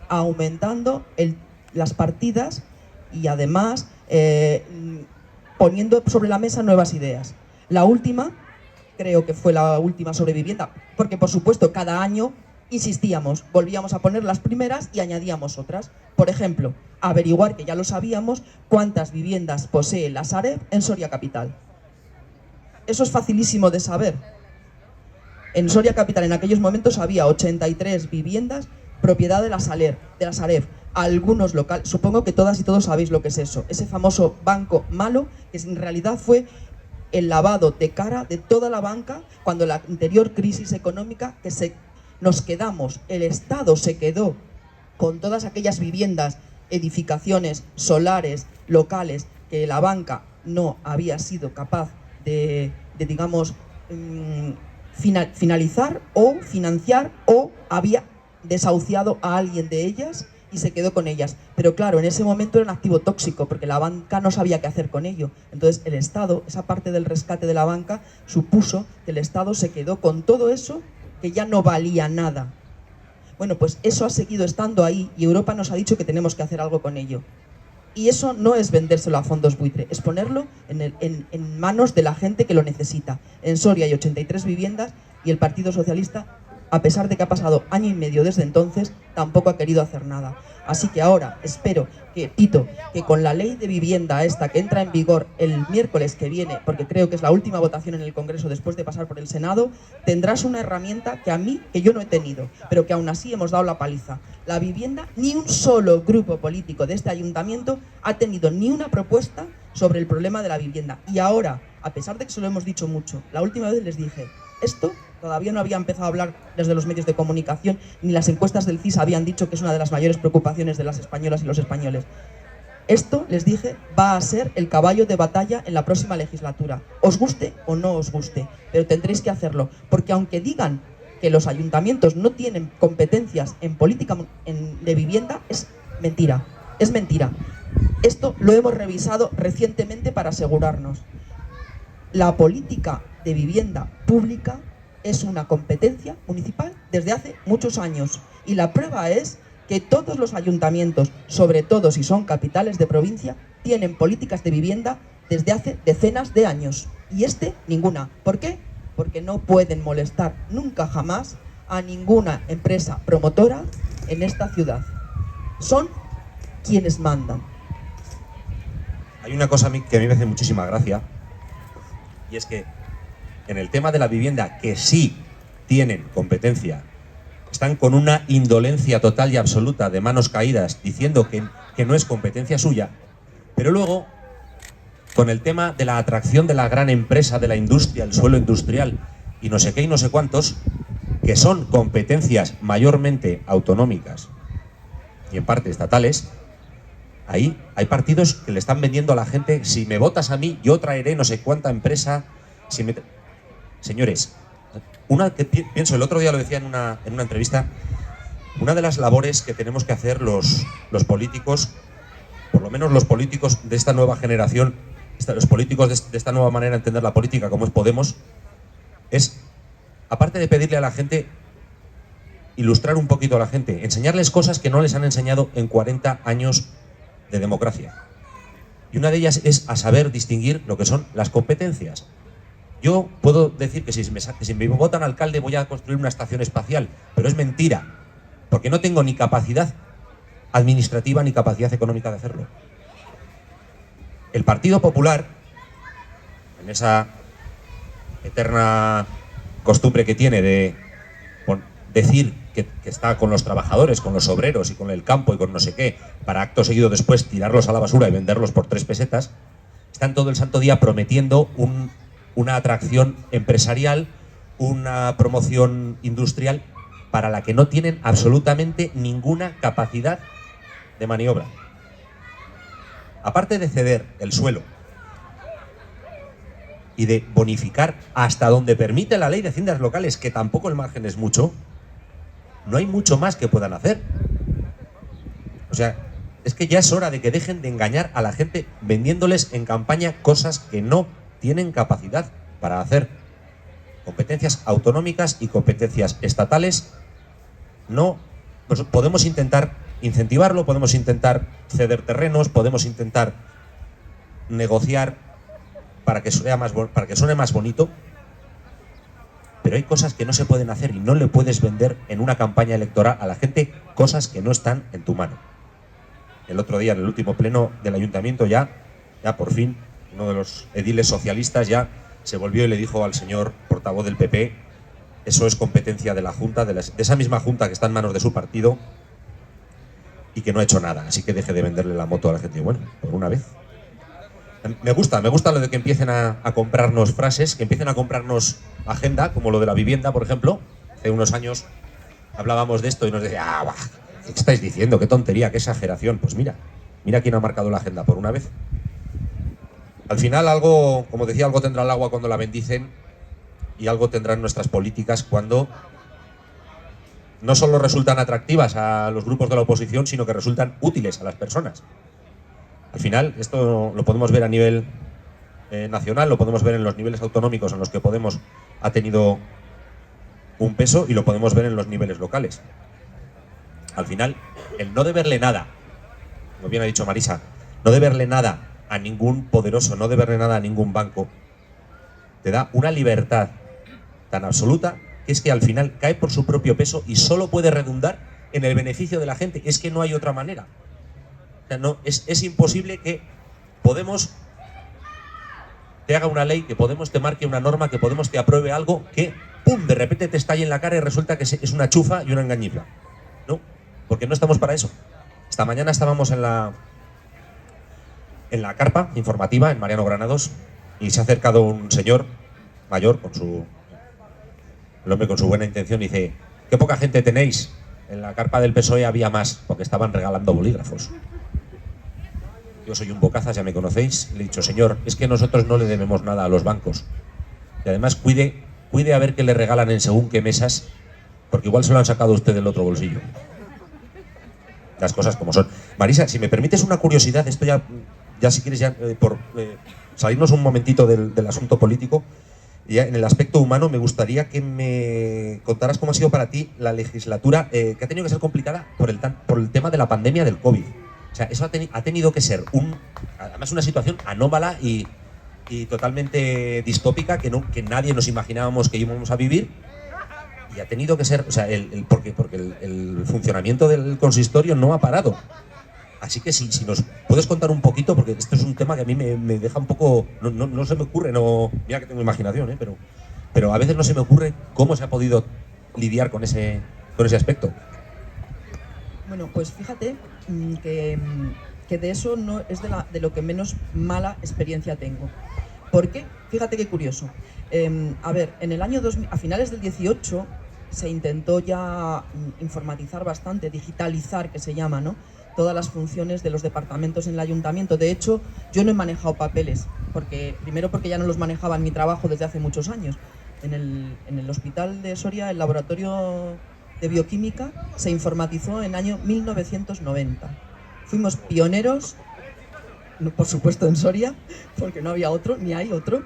aumentando las partidas y además poniendo sobre la mesa nuevas ideas. La última, creo que fue la última sobre vivienda, porque por supuesto cada año insistíamos, volvíamos a poner las primeras y añadíamos otras. Por ejemplo, averiguar, que ya lo sabíamos, cuántas viviendas posee la Sareb en Soria Capital. Eso es facilísimo de saber. En Soria Capital en aquellos momentos había 83 viviendas propiedad de la Sareb. Algunos locales, supongo que todas y todos sabéis lo que es eso, ese famoso banco malo, que en realidad fue el lavado de cara de toda la banca cuando la anterior crisis económica nos quedamos, el Estado se quedó con todas aquellas viviendas, edificaciones solares, locales, que la banca no había sido capaz de digamos, finalizar o financiar, o había desahuciado a alguien de ellas y se quedó con ellas. Pero claro, en ese momento era un activo tóxico porque la banca no sabía qué hacer con ello. Entonces el Estado, esa parte del rescate de la banca, supuso que el Estado se quedó con todo eso que ya no valía nada. Bueno, pues eso ha seguido estando ahí y Europa nos ha dicho que tenemos que hacer algo con ello. Y eso no es vendérselo a fondos buitre, es ponerlo en manos de la gente que lo necesita. En Soria hay 83 viviendas y el Partido Socialista, a pesar de que ha pasado año y medio desde entonces, tampoco ha querido hacer nada. Así que ahora espero que, Tito, que con la ley de vivienda esta que entra en vigor el miércoles que viene, porque creo que es la última votación en el Congreso después de pasar por el Senado, tendrás una herramienta que yo no he tenido, pero que aún así hemos dado la paliza. La vivienda, ni un solo grupo político de este ayuntamiento ha tenido ni una propuesta sobre el problema de la vivienda. Y ahora, a pesar de que se lo hemos dicho mucho, la última vez les dije, esto todavía no había empezado a hablar desde los medios de comunicación, ni las encuestas del CIS habían dicho que es una de las mayores preocupaciones de las españolas y los españoles. Esto, les dije, va a ser el caballo de batalla en la próxima legislatura. Os guste o no os guste, pero tendréis que hacerlo, porque aunque digan que los ayuntamientos no tienen competencias en política de vivienda, es mentira, es mentira. Esto lo hemos revisado recientemente para asegurarnos. La política de vivienda pública es una competencia municipal desde hace muchos años y la prueba es que todos los ayuntamientos, sobre todo si son capitales de provincia, tienen políticas de vivienda desde hace decenas de años y ninguna. ¿Por qué? Porque no pueden molestar nunca jamás a ninguna empresa promotora en esta ciudad. Son quienes mandan.
Hay una cosa que a mí me hace muchísima gracia, y es que en el tema de la vivienda, que sí tienen competencia, están con una indolencia total y absoluta, de manos caídas, diciendo que no es competencia suya, pero luego, con el tema de la atracción de la gran empresa, de la industria, el suelo industrial, y no sé qué y no sé cuántos, que son competencias mayormente autonómicas y en parte estatales, ahí hay partidos que le están vendiendo a la gente, si me votas a mí, yo traeré no sé cuánta empresa. Señores, pienso, el otro día lo decía en una entrevista, una de las labores que tenemos que hacer los políticos, por lo menos los políticos de esta nueva generación, los políticos de esta nueva manera de entender la política, como es Podemos, es, aparte de pedirle a la gente, ilustrar un poquito a la gente, enseñarles cosas que no les han enseñado en 40 años de democracia. Y una de ellas es a saber distinguir lo que son las competencias. Yo puedo decir que si me votan alcalde voy a construir una estación espacial, pero es mentira, porque no tengo ni capacidad administrativa ni capacidad económica de hacerlo. El Partido Popular, en esa eterna costumbre que tiene de decir que está con los trabajadores, con los obreros y con el campo y con no sé qué, para acto seguido después tirarlos a la basura y venderlos por 3 pesetas, están todo el santo día prometiendo una atracción empresarial, una promoción industrial para la que no tienen absolutamente ninguna capacidad de maniobra. Aparte de ceder el suelo y de bonificar hasta donde permite la ley de haciendas locales, que tampoco el margen es mucho, no hay mucho más que puedan hacer. O sea, es que ya es hora de que dejen de engañar a la gente vendiéndoles en campaña cosas que no tienen capacidad para hacer. Competencias autonómicas y competencias estatales, no, pues podemos intentar incentivarlo, podemos intentar ceder terrenos, podemos intentar negociar para que suene más bonito, pero hay cosas que no se pueden hacer y no le puedes vender en una campaña electoral a la gente cosas que no están en tu mano. El otro día, en el último pleno del ayuntamiento, ya por fin, uno de los ediles socialistas ya se volvió y le dijo al señor portavoz del PP, eso es competencia de la Junta, de esa misma Junta que está en manos de su partido y que no ha hecho nada, así que deje de venderle la moto a la gente. Bueno, por una vez. Me gusta lo de que empiecen a comprarnos frases, que empiecen a comprarnos agenda, como lo de la vivienda, por ejemplo. Hace unos años hablábamos de esto y nos decía, ¿qué estáis diciendo? Qué tontería, qué exageración. Pues mira quién ha marcado la agenda por una vez. Al final algo, como decía, algo tendrá el agua cuando la bendicen y algo tendrán nuestras políticas cuando no solo resultan atractivas a los grupos de la oposición, sino que resultan útiles a las personas. Al final, esto lo podemos ver a nivel nacional, lo podemos ver en los niveles autonómicos en los que Podemos ha tenido un peso y lo podemos ver en los niveles locales. Al final, el no deberle nada, como bien ha dicho Marisa, no deberle nada a ningún poderoso, no deberle nada a ningún banco, te da una libertad tan absoluta que es que al final cae por su propio peso y solo puede redundar en el beneficio de la gente. Es que no hay otra manera. O sea, no, es imposible que Podemos te haga una ley, que Podemos te marque una norma, que Podemos te apruebe algo que, ¡pum!, de repente te estalle en la cara y resulta que es una chufa y una engañifla. ¿No? Porque no estamos para eso. Esta mañana estábamos en la carpa informativa en Mariano Granados y se ha acercado un señor mayor el hombre con su buena intención y dice: qué poca gente tenéis. En la carpa del PSOE había más, porque estaban regalando bolígrafos. Yo soy un bocazas, ya me conocéis. Le he dicho: señor, es que nosotros no le debemos nada a los bancos. Y además cuide a ver qué le regalan en según qué mesas, porque igual se lo han sacado usted del otro bolsillo. Las cosas como son. Marisa, si me permites una curiosidad, esto ya si quieres, por salirnos un momentito del asunto político, ya en el aspecto humano, me gustaría que me contaras cómo ha sido para ti la legislatura, que ha tenido que ser complicada por el tema de la pandemia del COVID. O sea, eso ha tenido que ser además una situación anómala y totalmente distópica que nadie nos imaginábamos que íbamos a vivir. Y ha tenido que ser, o sea, porque el funcionamiento del consistorio no ha parado. Así que si nos puedes contar un poquito, porque esto es un tema que a mí me deja un poco, no se me ocurre, mira que tengo imaginación, pero a veces no se me ocurre cómo se ha podido lidiar con ese aspecto.
Bueno, pues fíjate que de eso no es de lo que menos mala experiencia tengo. ¿Por qué? Fíjate qué curioso. A ver, en el año 2000, a finales del 18 se intentó ya informatizar bastante, digitalizar, que se llama, ¿no?, todas las funciones de los departamentos en el ayuntamiento. De hecho, yo no he manejado papeles, primero porque ya no los manejaba en mi trabajo desde hace muchos años. En el hospital de Soria, el laboratorio de bioquímica se informatizó en el año 1990. Fuimos pioneros, por supuesto en Soria, porque no había otro, ni hay otro.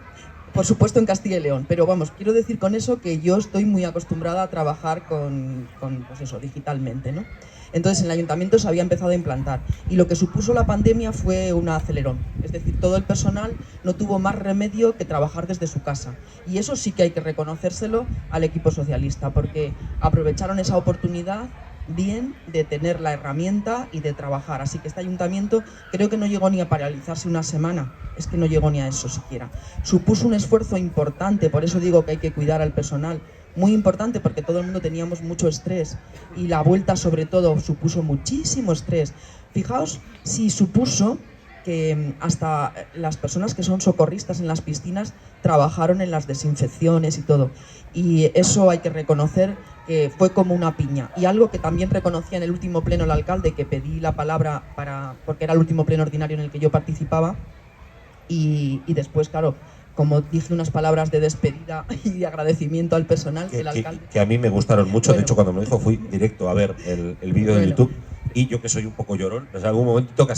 Por supuesto en Castilla y León, pero vamos, quiero decir con eso que yo estoy muy acostumbrada a trabajar pues eso, digitalmente, ¿no? Entonces en el ayuntamiento se había empezado a implantar y lo que supuso la pandemia fue un acelerón. Es decir, todo el personal no tuvo más remedio que trabajar desde su casa. Y eso sí que hay que reconocérselo al equipo socialista, porque aprovecharon esa oportunidad bien de tener la herramienta y de trabajar. Así que este ayuntamiento creo que no llegó ni a paralizarse una semana, es que no llegó ni a eso siquiera. Supuso un esfuerzo importante, por eso digo que hay que cuidar al personal, muy importante, porque todo el mundo teníamos mucho estrés y la vuelta sobre todo supuso muchísimo estrés. Fijaos si supuso que hasta las personas que son socorristas en las piscinas trabajaron en las desinfecciones y todo. Y eso hay que reconocer que fue como una piña. Y algo que también reconocía en el último pleno el alcalde, que pedí la palabra porque era el último pleno ordinario en el que yo participaba, y después, claro, como dije unas palabras de despedida y de agradecimiento al personal, el alcalde...
Que a mí me gustaron mucho, bueno, de hecho cuando me lo dijo fui directo a ver el vídeo de YouTube. Y yo, que soy un poco llorón, o sea, algún momento que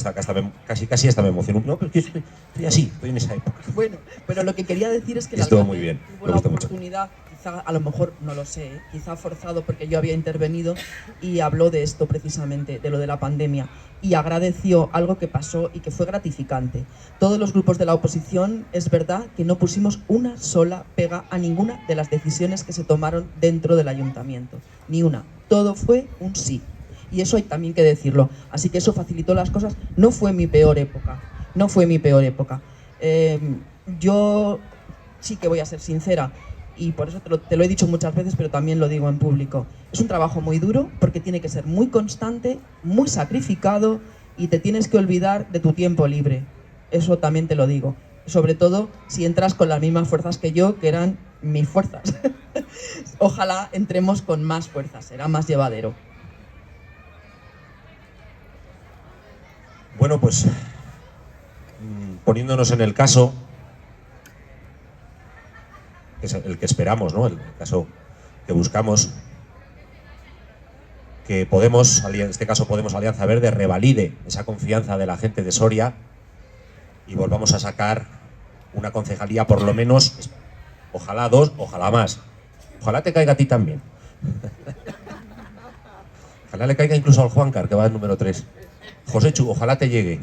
casi hasta me emocionó. No, pero es que estoy así, estoy en esa época.
Bueno, pero lo que quería decir es que el
estuvo
alcalde
muy bien,
tuvo la oportunidad, quizá, a lo mejor, no lo sé, quizá forzado porque yo había intervenido, y habló de esto precisamente, de lo de la pandemia, y agradeció algo que pasó y que fue gratificante. Todos los grupos de la oposición, es verdad que no pusimos una sola pega a ninguna de las decisiones que se tomaron dentro del ayuntamiento, ni una. Todo fue un sí. Y eso hay también que decirlo. Así que eso facilitó las cosas. No fue mi peor época. No fue mi peor época. Yo sí que voy a ser sincera, y por eso te lo he dicho muchas veces, pero también lo digo en público. Es un trabajo muy duro, porque tiene que ser muy constante, muy sacrificado, y te tienes que olvidar de tu tiempo libre. Eso también te lo digo. Sobre todo si entras con las mismas fuerzas que yo, que eran mis fuerzas. Ojalá entremos con más fuerzas, será más llevadero.
Bueno, pues poniéndonos en el caso, que es el que esperamos, ¿no?, el caso que buscamos, que Podemos, en este caso Podemos Alianza Verde, revalide esa confianza de la gente de Soria y volvamos a sacar una concejalía, por lo menos, ojalá 2, ojalá más. Ojalá te caiga a ti también. Ojalá le caiga incluso al Juancar, que va al número 3. Joséchu, ojalá te llegue.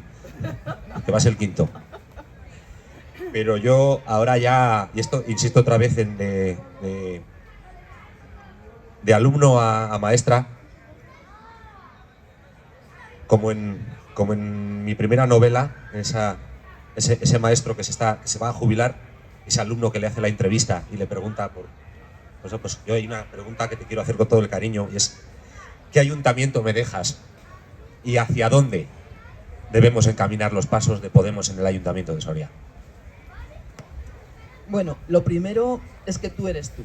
que va a ser el quinto. Pero yo ahora ya, y esto insisto otra vez en de alumno a maestra, como en mi primera novela, ese maestro que se va a jubilar, ese alumno que le hace la entrevista y le pregunta pues yo hay una pregunta que te quiero hacer con todo el cariño, y es: ¿qué ayuntamiento me dejas y hacia dónde debemos encaminar los pasos de Podemos en el Ayuntamiento de Soria?
Bueno, lo primero es que tú eres tú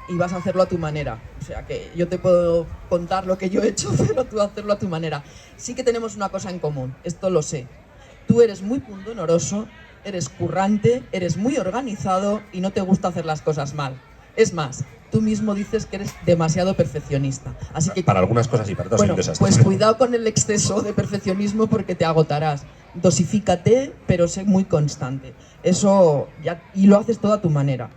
y vas a hacerlo a tu manera. O sea que yo te puedo contar lo que yo he hecho, pero tú hacerlo a tu manera. Sí que tenemos una cosa en común, esto lo sé. Tú eres muy pundonoroso, eres currante, eres muy organizado y no te gusta hacer las cosas mal. Es más, tú mismo dices que eres demasiado perfeccionista. Así que,
para algunas cosas y para otras
bueno,
un desastre.
pues cuidado con el exceso de perfeccionismo porque te agotarás. Dosifícate, pero sé muy constante. Eso ya, y lo haces todo a tu manera.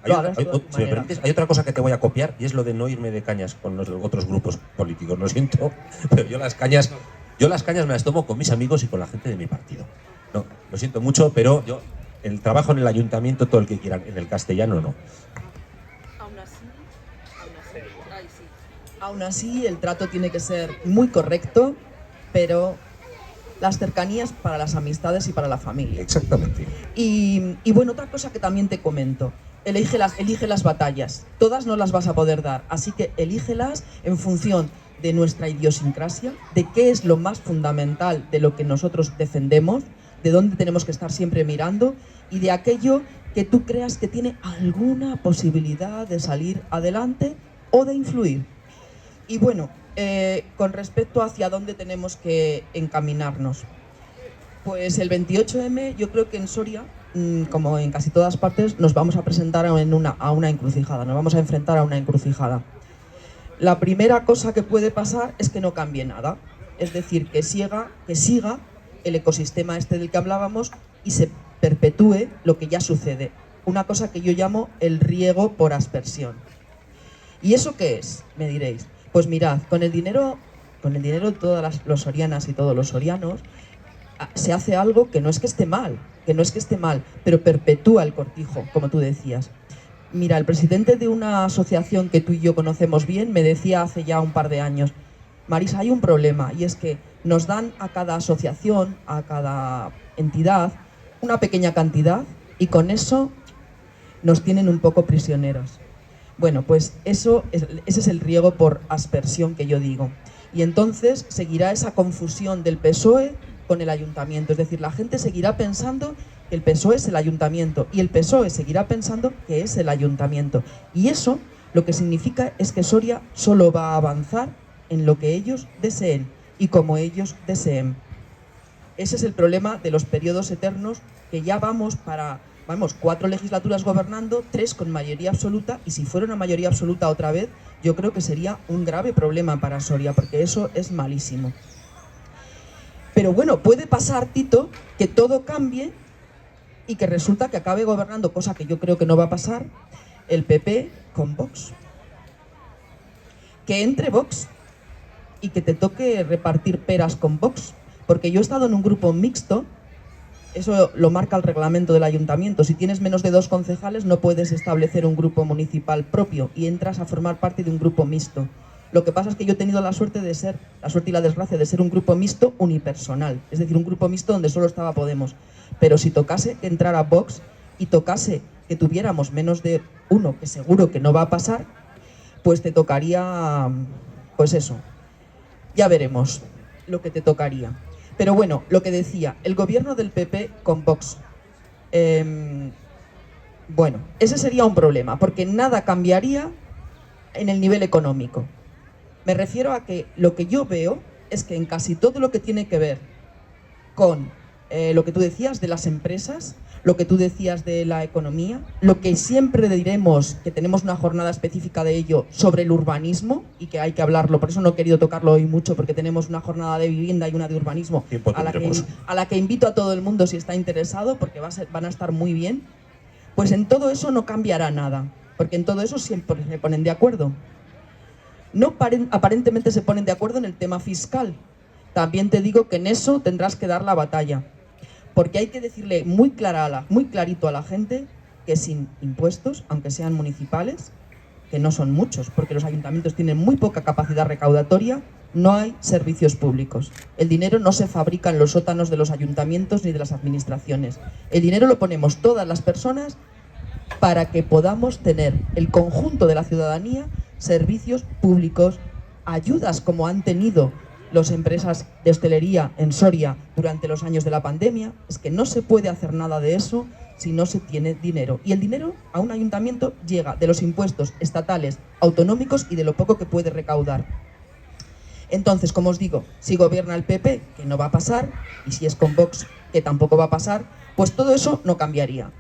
Si me permites, hay otra cosa que te voy a copiar, y es lo de no irme de cañas con los otros grupos políticos. Lo siento, pero yo las cañas me las tomo con mis amigos y con la gente de mi partido. No, lo siento mucho, pero yo el trabajo en el ayuntamiento, todo el que quieran, en el castellano no.
Aún así, el trato tiene que ser muy correcto, pero las cercanías para las amistades y para la familia.
Exactamente.
Y bueno, otra cosa que también te comento, elige las batallas. Todas no las vas a poder dar, así que elígelas en función de nuestra idiosincrasia, de qué es lo más fundamental de lo que nosotros defendemos, de dónde tenemos que estar siempre mirando y de aquello que tú creas que tiene alguna posibilidad de salir adelante o de influir. Y bueno, con respecto hacia dónde tenemos que encaminarnos, pues el 28M yo creo que en Soria, como en casi todas partes, nos vamos a presentar a una encrucijada, nos vamos a enfrentar a una encrucijada. La primera cosa que puede pasar es que no cambie nada, es decir, que siga el ecosistema este del que hablábamos y se perpetúe lo que ya sucede, una cosa que yo llamo el riego por aspersión. ¿Y eso qué es? Me diréis. Pues mirad, con el dinero de todas los sorianas y todos los sorianos, se hace algo que no es que esté mal, pero perpetúa el cortijo, como tú decías. Mira, el presidente de una asociación que tú y yo conocemos bien me decía hace ya un par de años: Marisa, hay un problema, y es que nos dan a cada asociación, a cada entidad, una pequeña cantidad, y con eso nos tienen un poco prisioneros. Bueno, pues ese es el riego por aspersión que yo digo. Y entonces seguirá esa confusión del PSOE con el ayuntamiento. Es decir, la gente seguirá pensando que el PSOE es el ayuntamiento y el PSOE seguirá pensando que es el ayuntamiento. Y eso lo que significa es que Soria solo va a avanzar en lo que ellos deseen y como ellos deseen. Ese es el problema de los periodos eternos, que ya vamos 4 legislaturas gobernando, 3 con mayoría absoluta, y si fuera una mayoría absoluta otra vez, yo creo que sería un grave problema para Soria, porque eso es malísimo. Pero bueno, puede pasar, Tito, que todo cambie y que resulta que acabe gobernando, cosa que yo creo que no va a pasar, el PP con Vox. Que entre Vox y que te toque repartir peras con Vox, porque yo he estado en un grupo mixto. Eso lo marca el reglamento del ayuntamiento. Si tienes menos de 2 concejales no puedes establecer un grupo municipal propio y entras a formar parte de un grupo mixto. Lo que pasa es que yo he tenido la suerte y la desgracia de ser un grupo mixto unipersonal, es decir, un grupo mixto donde solo estaba Podemos. Pero si tocase que entrara Vox y tocase que tuviéramos menos de 1, que seguro que no va a pasar, pues te tocaría, pues eso, ya veremos lo que te tocaría. Pero bueno, lo que decía, el gobierno del PP con Vox, bueno, ese sería un problema, porque nada cambiaría en el nivel económico. Me refiero a que lo que yo veo es que en casi todo lo que tiene que ver con lo que tú decías de las empresas, lo que tú decías de la economía, lo que siempre diremos, que tenemos una jornada específica de ello, sobre el urbanismo, y que hay que hablarlo, por eso no he querido tocarlo hoy mucho, porque tenemos una jornada de vivienda y una de urbanismo a la que invito a todo el mundo si está interesado, porque van a estar muy bien. Pues en todo eso no cambiará nada, porque en todo eso siempre se ponen de acuerdo. Aparentemente se ponen de acuerdo en el tema fiscal. También te digo que en eso tendrás que dar la batalla. porque hay que decirle muy clarito a la gente que sin impuestos, aunque sean municipales, que no son muchos, porque los ayuntamientos tienen muy poca capacidad recaudatoria, no hay servicios públicos. El dinero no se fabrica en los sótanos de los ayuntamientos ni de las administraciones. El dinero lo ponemos todas las personas para que podamos tener el conjunto de la ciudadanía servicios públicos, ayudas como han tenido las empresas de hostelería en Soria durante los años de la pandemia. Es que no se puede hacer nada de eso si no se tiene dinero. Y el dinero a un ayuntamiento llega de los impuestos estatales, autonómicos y de lo poco que puede recaudar. Entonces, como os digo, si gobierna el PP, que no va a pasar, y si es con Vox, que tampoco va a pasar, pues todo eso no cambiaría.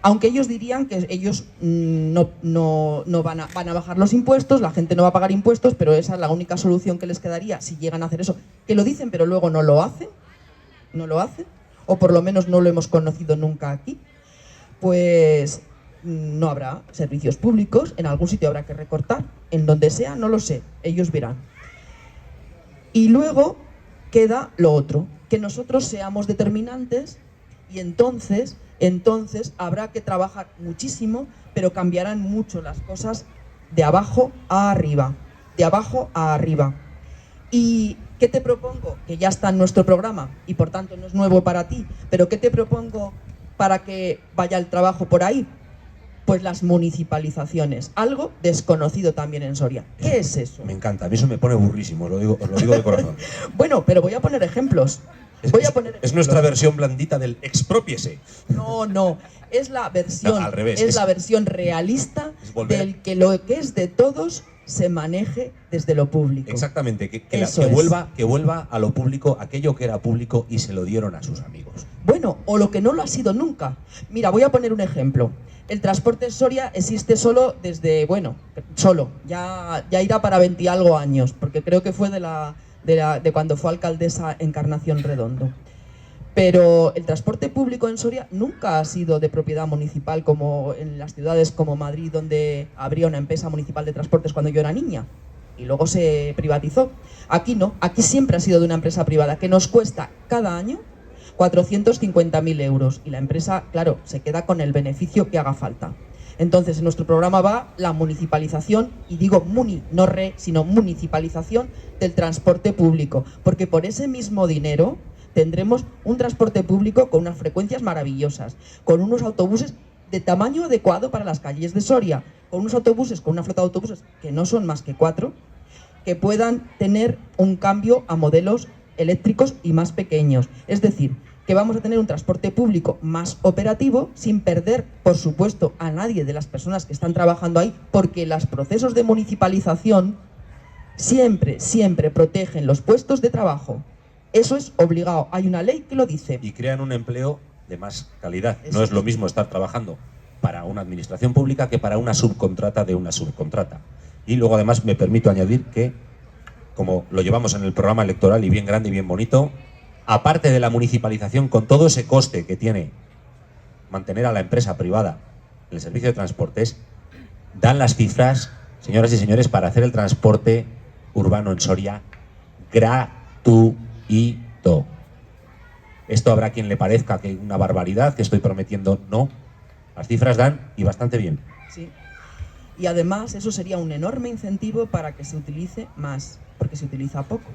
Aunque ellos dirían que ellos no van a bajar los impuestos, la gente no va a pagar impuestos, pero esa es la única solución que les quedaría si llegan a hacer eso. Que lo dicen, pero luego no lo hacen, o por lo menos no lo hemos conocido nunca aquí. Pues no habrá servicios públicos, en algún sitio habrá que recortar, en donde sea, no lo sé, ellos verán. Y luego queda lo otro, que nosotros seamos determinantes y entonces habrá que trabajar muchísimo, pero cambiarán mucho las cosas de abajo a arriba, ¿Y qué te propongo? Que ya está en nuestro programa y por tanto no es nuevo para ti, pero ¿qué te propongo para que vaya el trabajo por ahí? Pues las municipalizaciones, algo desconocido también en Soria. ¿Qué es eso?
Me encanta, a mí eso me pone burrísimo, os lo digo de corazón.
Bueno, pero voy a poner ejemplos.
Es nuestra versión blandita del exprópiese.
No, es la versión,
al revés,
es la versión realista del que lo que es de todos se maneje desde lo público.
Exactamente, que vuelva a lo público aquello que era público y se lo dieron a sus amigos.
Bueno, o lo que no lo ha sido nunca. Mira, voy a poner un ejemplo. El transporte en Soria existe solo desde, ya irá para 20 y algo años, porque creo que fue de cuando fue alcaldesa Encarnación Redondo. Pero el transporte público en Soria nunca ha sido de propiedad municipal como en las ciudades como Madrid, donde habría una empresa municipal de transportes cuando yo era niña y luego se privatizó. Aquí no, aquí siempre ha sido de una empresa privada que nos cuesta cada año 450.000 euros y la empresa, claro, se queda con el beneficio que haga falta. Entonces, en nuestro programa va la municipalización, y digo muni, no re, sino municipalización del transporte público, porque por ese mismo dinero tendremos un transporte público con unas frecuencias maravillosas, con unos autobuses de tamaño adecuado para las calles de Soria, con unos autobuses, con una flota de autobuses que no son más que 4, que puedan tener un cambio a modelos eléctricos y más pequeños. Es decir, que vamos a tener un transporte público más operativo sin perder, por supuesto, a nadie de las personas que están trabajando ahí, porque los procesos de municipalización siempre protegen los puestos de trabajo. Eso es obligado, hay una ley que lo dice.
Y crean un empleo de más calidad. No es lo mismo estar trabajando para una administración pública que para una subcontrata de una subcontrata. Y luego además me permito añadir que, como lo llevamos en el programa electoral y bien grande y bien bonito, aparte de la municipalización, con todo ese coste que tiene mantener a la empresa privada el servicio de transportes, dan las cifras, señoras y señores, para hacer el transporte urbano en Soria gratuito. Esto habrá quien le parezca que una barbaridad, que estoy prometiendo, no. Las cifras dan y bastante bien.
Sí. Y además eso sería un enorme incentivo para que se utilice más, porque se utiliza poco.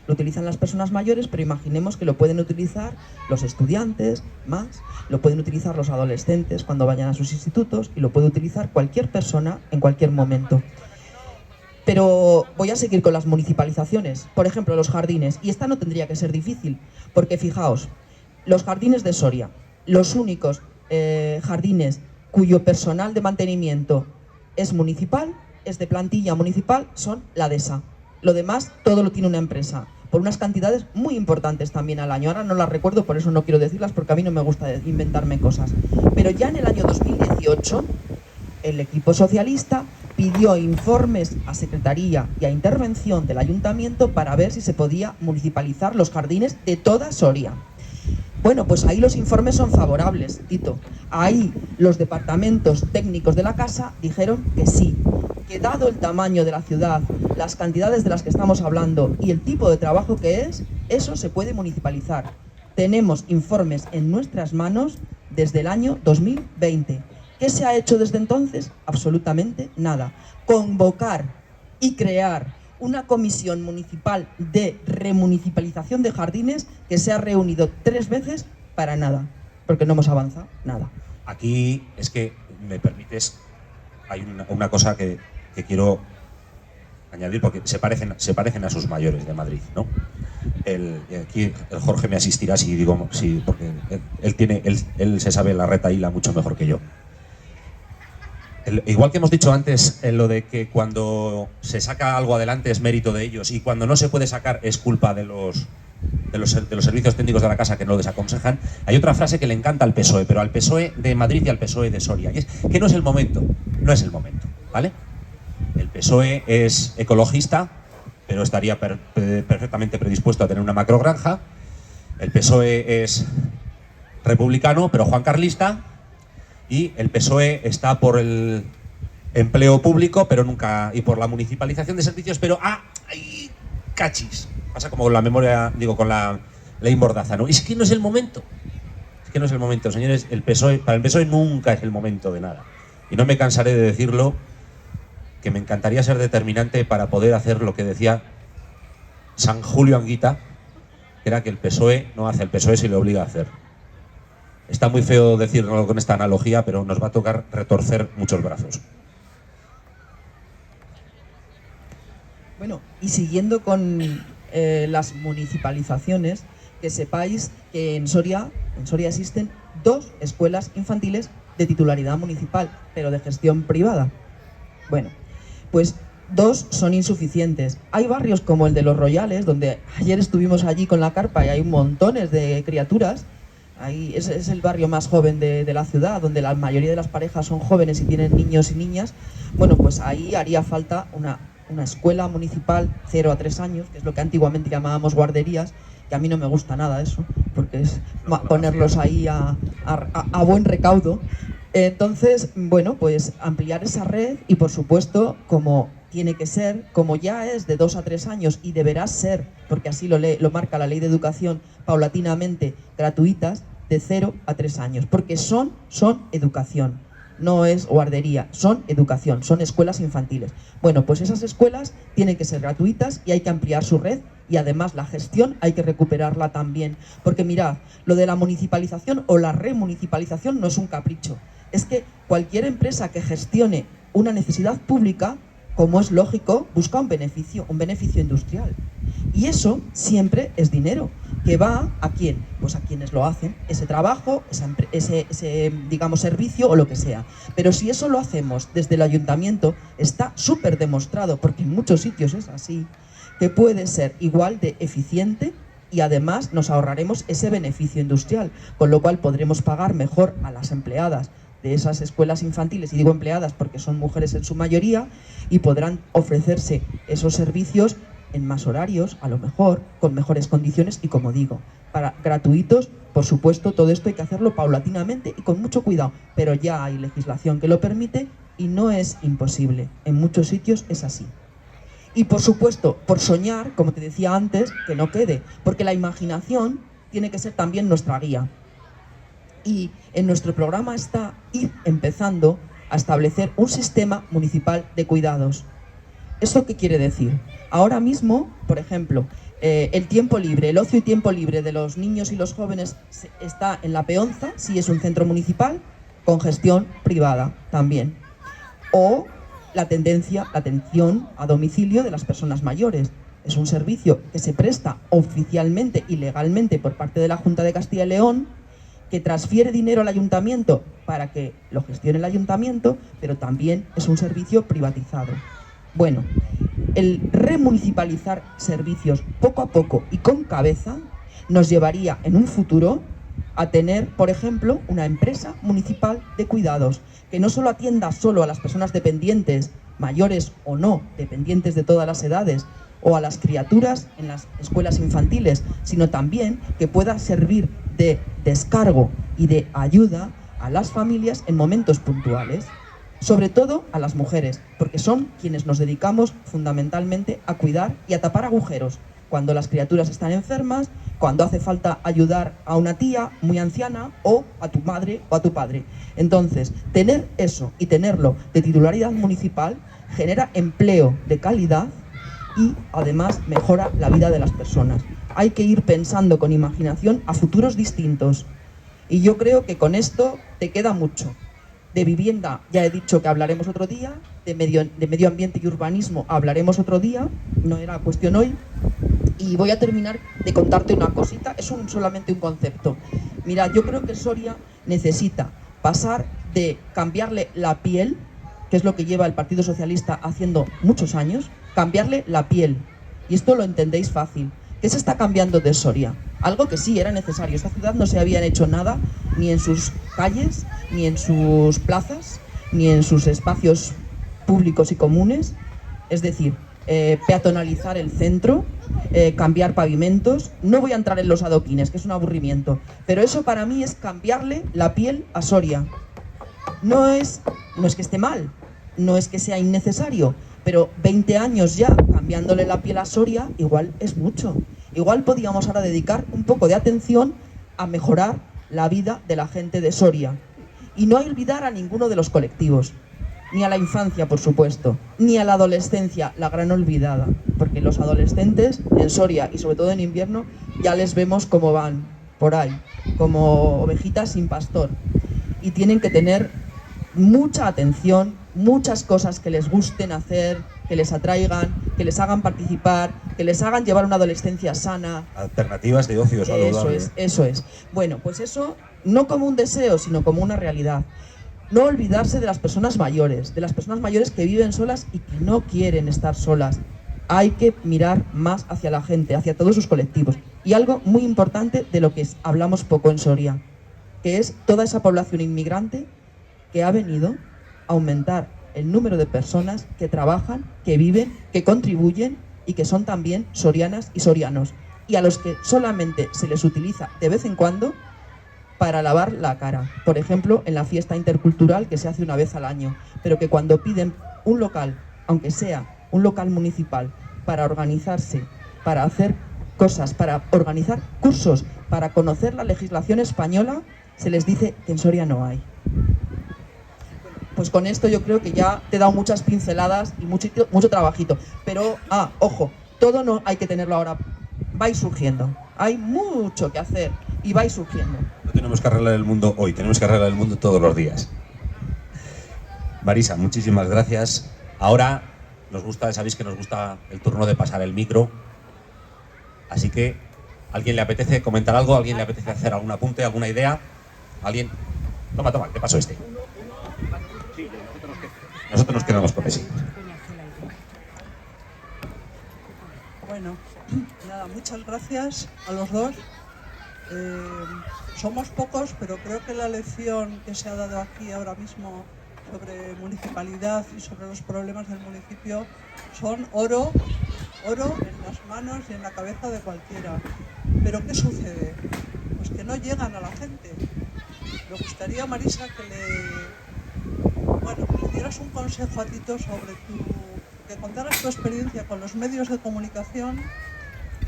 Lo utilizan las personas mayores, pero imaginemos que lo pueden utilizar los estudiantes más, lo pueden utilizar los adolescentes cuando vayan a sus institutos y lo puede utilizar cualquier persona en cualquier momento. Pero voy a seguir con las municipalizaciones. Por ejemplo, los jardines. Y esta no tendría que ser difícil, porque fijaos, los jardines de Soria, los únicos jardines cuyo personal de mantenimiento es municipal, es de plantilla municipal, son la DESA. Lo demás, todo lo tiene una empresa, por unas cantidades muy importantes también al año. Ahora no las recuerdo, por eso no quiero decirlas, porque a mí no me gusta inventarme cosas. Pero ya en el año 2018, el equipo socialista pidió informes a Secretaría y a Intervención del Ayuntamiento para ver si se podía municipalizar los jardines de toda Soria. Bueno, pues ahí los informes son favorables, Tito. Ahí los departamentos técnicos de la casa dijeron que sí, que dado el tamaño de la ciudad, las cantidades de las que estamos hablando y el tipo de trabajo que es, eso se puede municipalizar. Tenemos informes en nuestras manos desde el año 2020. ¿Qué se ha hecho desde entonces? Absolutamente nada. Convocar y crear una comisión municipal de remunicipalización de jardines que se ha reunido 3 veces para nada, porque no hemos avanzado nada.
Aquí, es que, me permites, hay una cosa que quiero añadir, porque se parecen a sus mayores de Madrid, ¿no? Aquí el Jorge me asistirá si digo, sí, porque él se sabe la retahíla mucho mejor que yo. Igual que hemos dicho antes, en lo de que cuando se saca algo adelante es mérito de ellos y cuando no se puede sacar es culpa de los servicios técnicos de la casa que no lo desaconsejan, hay otra frase que le encanta al PSOE, pero al PSOE de Madrid y al PSOE de Soria, y es que no es el momento, ¿vale? El PSOE es ecologista, pero estaría perfectamente predispuesto a tener una macrogranja. El PSOE es republicano, pero juancarlista. Y el PSOE está por el empleo público, pero nunca, y por la municipalización de servicios, pero ¡ay, cachis! Pasa como con la memoria, digo, con la ley Mordaza, ¿no? Es que no es el momento. Es que no es el momento, señores. Para el PSOE nunca es el momento de nada. Y no me cansaré de decirlo, que me encantaría ser determinante para poder hacer lo que decía San Julio Anguita, que era que el PSOE no hace, el PSOE se le obliga a hacer. Está muy feo decirlo con esta analogía, pero nos va a tocar retorcer muchos brazos.
Bueno, y siguiendo con las municipalizaciones, que sepáis que en Soria existen 2 escuelas infantiles de titularidad municipal, pero de gestión privada. Bueno, pues 2 son insuficientes. Hay barrios como el de Los Royales, donde ayer estuvimos allí con la carpa y hay montones de criaturas. Ahí es el barrio más joven de la ciudad, donde la mayoría de las parejas son jóvenes y tienen niños y niñas. Bueno, pues ahí haría falta una escuela municipal 0 a 3 años, que es lo que antiguamente llamábamos guarderías, que a mí no me gusta nada eso, porque es ponerlos ahí a buen recaudo. Entonces, bueno, pues ampliar esa red y, por supuesto, como tiene que ser, como ya es de 2 a 3 años y deberá ser, porque así lo marca la Ley de Educación, paulatinamente gratuitas, de 0 a 3 años, porque son educación, no es guardería, son educación, son escuelas infantiles. Bueno, pues esas escuelas tienen que ser gratuitas y hay que ampliar su red y además la gestión hay que recuperarla también, porque mirad, lo de la municipalización o la remunicipalización no es un capricho, es que cualquier empresa que gestione una necesidad pública, como es lógico, busca un beneficio industrial. Y eso siempre es dinero, que va ¿a quién? Pues a quienes lo hacen, ese trabajo, ese digamos, servicio o lo que sea. Pero si eso lo hacemos desde el ayuntamiento, está súper demostrado, porque en muchos sitios es así, que puede ser igual de eficiente y además nos ahorraremos ese beneficio industrial, con lo cual podremos pagar mejor a las empleadas de esas escuelas infantiles, y digo empleadas porque son mujeres en su mayoría, y podrán ofrecerse esos servicios en más horarios, a lo mejor, con mejores condiciones y, como digo, gratuitos. Por supuesto, todo esto hay que hacerlo paulatinamente y con mucho cuidado, pero ya hay legislación que lo permite y no es imposible. En muchos sitios es así. Y, por supuesto, por soñar, como te decía antes, que no quede, porque la imaginación tiene que ser también nuestra guía. Y en nuestro programa está ir empezando a establecer un sistema municipal de cuidados. ¿Eso qué quiere decir? Ahora mismo, por ejemplo, el tiempo libre, el ocio y tiempo libre de los niños y los jóvenes está en La Peonza, si es un centro municipal, con gestión privada también. O la atención a domicilio de las personas mayores. Es un servicio que se presta oficialmente y legalmente por parte de la Junta de Castilla y León, que transfiere dinero al ayuntamiento para que lo gestione el ayuntamiento, pero también es un servicio privatizado. Bueno, el remunicipalizar servicios poco a poco y con cabeza nos llevaría en un futuro a tener, por ejemplo, una empresa municipal de cuidados que no solo atienda solo a las personas dependientes, mayores o no, dependientes de todas las edades, o a las criaturas en las escuelas infantiles, sino también que pueda servir de descargo y de ayuda a las familias en momentos puntuales, sobre todo a las mujeres, porque son quienes nos dedicamos fundamentalmente a cuidar y a tapar agujeros cuando las criaturas están enfermas, cuando hace falta ayudar a una tía muy anciana o a tu madre o a tu padre. Entonces, tener eso y tenerlo de titularidad municipal genera empleo de calidad y además mejora la vida de las personas. Hay que ir pensando con imaginación a futuros distintos. Y yo creo que con esto te queda mucho. De vivienda ya he dicho que hablaremos otro día, de medio ambiente y urbanismo hablaremos otro día, no era cuestión hoy. Y voy a terminar de contarte una cosita, es solamente un concepto. Mira, yo creo que Soria necesita pasar de cambiarle la piel, que es lo que lleva el Partido Socialista haciendo muchos años, cambiarle la piel. Y esto lo entendéis fácil. ¿Qué se está cambiando de Soria? Algo que sí era necesario. Esta ciudad no se había hecho nada, ni en sus calles, ni en sus plazas, ni en sus espacios públicos y comunes. Es decir, peatonalizar el centro, cambiar pavimentos. No voy a entrar en los adoquines, que es un aburrimiento, pero eso para mí es cambiarle la piel a Soria. No es que esté mal, no es que sea innecesario, pero 20 años ya cambiándole la piel a Soria igual es mucho. Igual podíamos ahora dedicar un poco de atención a mejorar la vida de la gente de Soria. Y no olvidar a ninguno de los colectivos, ni a la infancia, por supuesto, ni a la adolescencia, la gran olvidada, porque los adolescentes en Soria y sobre todo en invierno ya les vemos cómo van por ahí, como ovejitas sin pastor, y tienen que tener mucha atención, muchas cosas que les gusten hacer, que les atraigan, que les hagan participar, que les hagan llevar una adolescencia sana.
Alternativas de ocio saludable.
Eso es. Bueno, pues eso no como un deseo, sino como una realidad. No olvidarse de las personas mayores que viven solas y que no quieren estar solas. Hay que mirar más hacia la gente, hacia todos sus colectivos. Y algo muy importante de lo que hablamos poco en Soria, que es toda esa población inmigrante que ha venido a aumentar el número de personas que trabajan, que viven, que contribuyen y que son también sorianas y sorianos, y a los que solamente se les utiliza de vez en cuando para lavar la cara, por ejemplo en la fiesta intercultural que se hace una vez al año, pero que cuando piden un local, aunque sea un local municipal, para organizarse, para hacer cosas, para organizar cursos, para conocer la legislación española, se les dice que en Soria no hay. Pues con esto yo creo que ya te he dado muchas pinceladas y mucho trabajito. Pero, ojo, todo no hay que tenerlo ahora. Va surgiendo. Hay mucho que hacer y va surgiendo.
No tenemos que arreglar el mundo hoy, tenemos que arreglar el mundo todos los días. Marisa, muchísimas gracias. Ahora sabéis que nos gusta el turno de pasar el micro. Así que, ¿alguien le apetece comentar algo? ¿Alguien le apetece hacer algún apunte, alguna idea? ¿Alguien? Toma, te paso este. Nosotros nos quedamos con ese.
Bueno, nada, muchas gracias a los dos. Somos pocos, pero creo que la lección que se ha dado aquí ahora mismo sobre municipalidad y sobre los problemas del municipio son oro en las manos y en la cabeza de cualquiera. Pero ¿qué sucede? Pues que no llegan a la gente. Me gustaría, Marisa, que le dieras un consejo a Tito sobre que contaras tu experiencia con los medios de comunicación,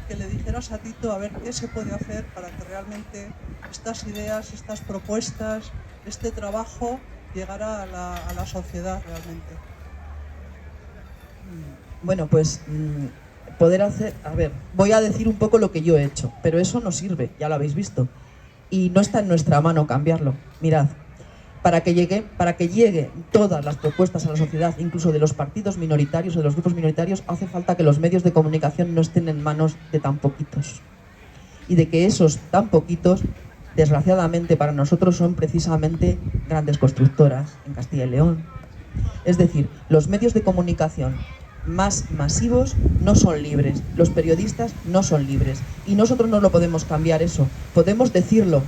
que le dijeras a Tito a ver qué se puede hacer para que realmente estas ideas, estas propuestas, este trabajo llegara a la sociedad realmente.
Bueno, pues poder hacer... A ver, voy a decir un poco lo que yo he hecho, pero eso no sirve, ya lo habéis visto. Y no está en nuestra mano cambiarlo. Mirad, para que lleguen todas las propuestas a la sociedad, incluso de los partidos minoritarios o de los grupos minoritarios, hace falta que los medios de comunicación no estén en manos de tan poquitos. Y de que esos tan poquitos, desgraciadamente para nosotros, son precisamente grandes constructoras en Castilla y León. Es decir, los medios de comunicación más masivos no son libres, los periodistas no son libres. Y nosotros no lo podemos cambiar eso, podemos decirlo,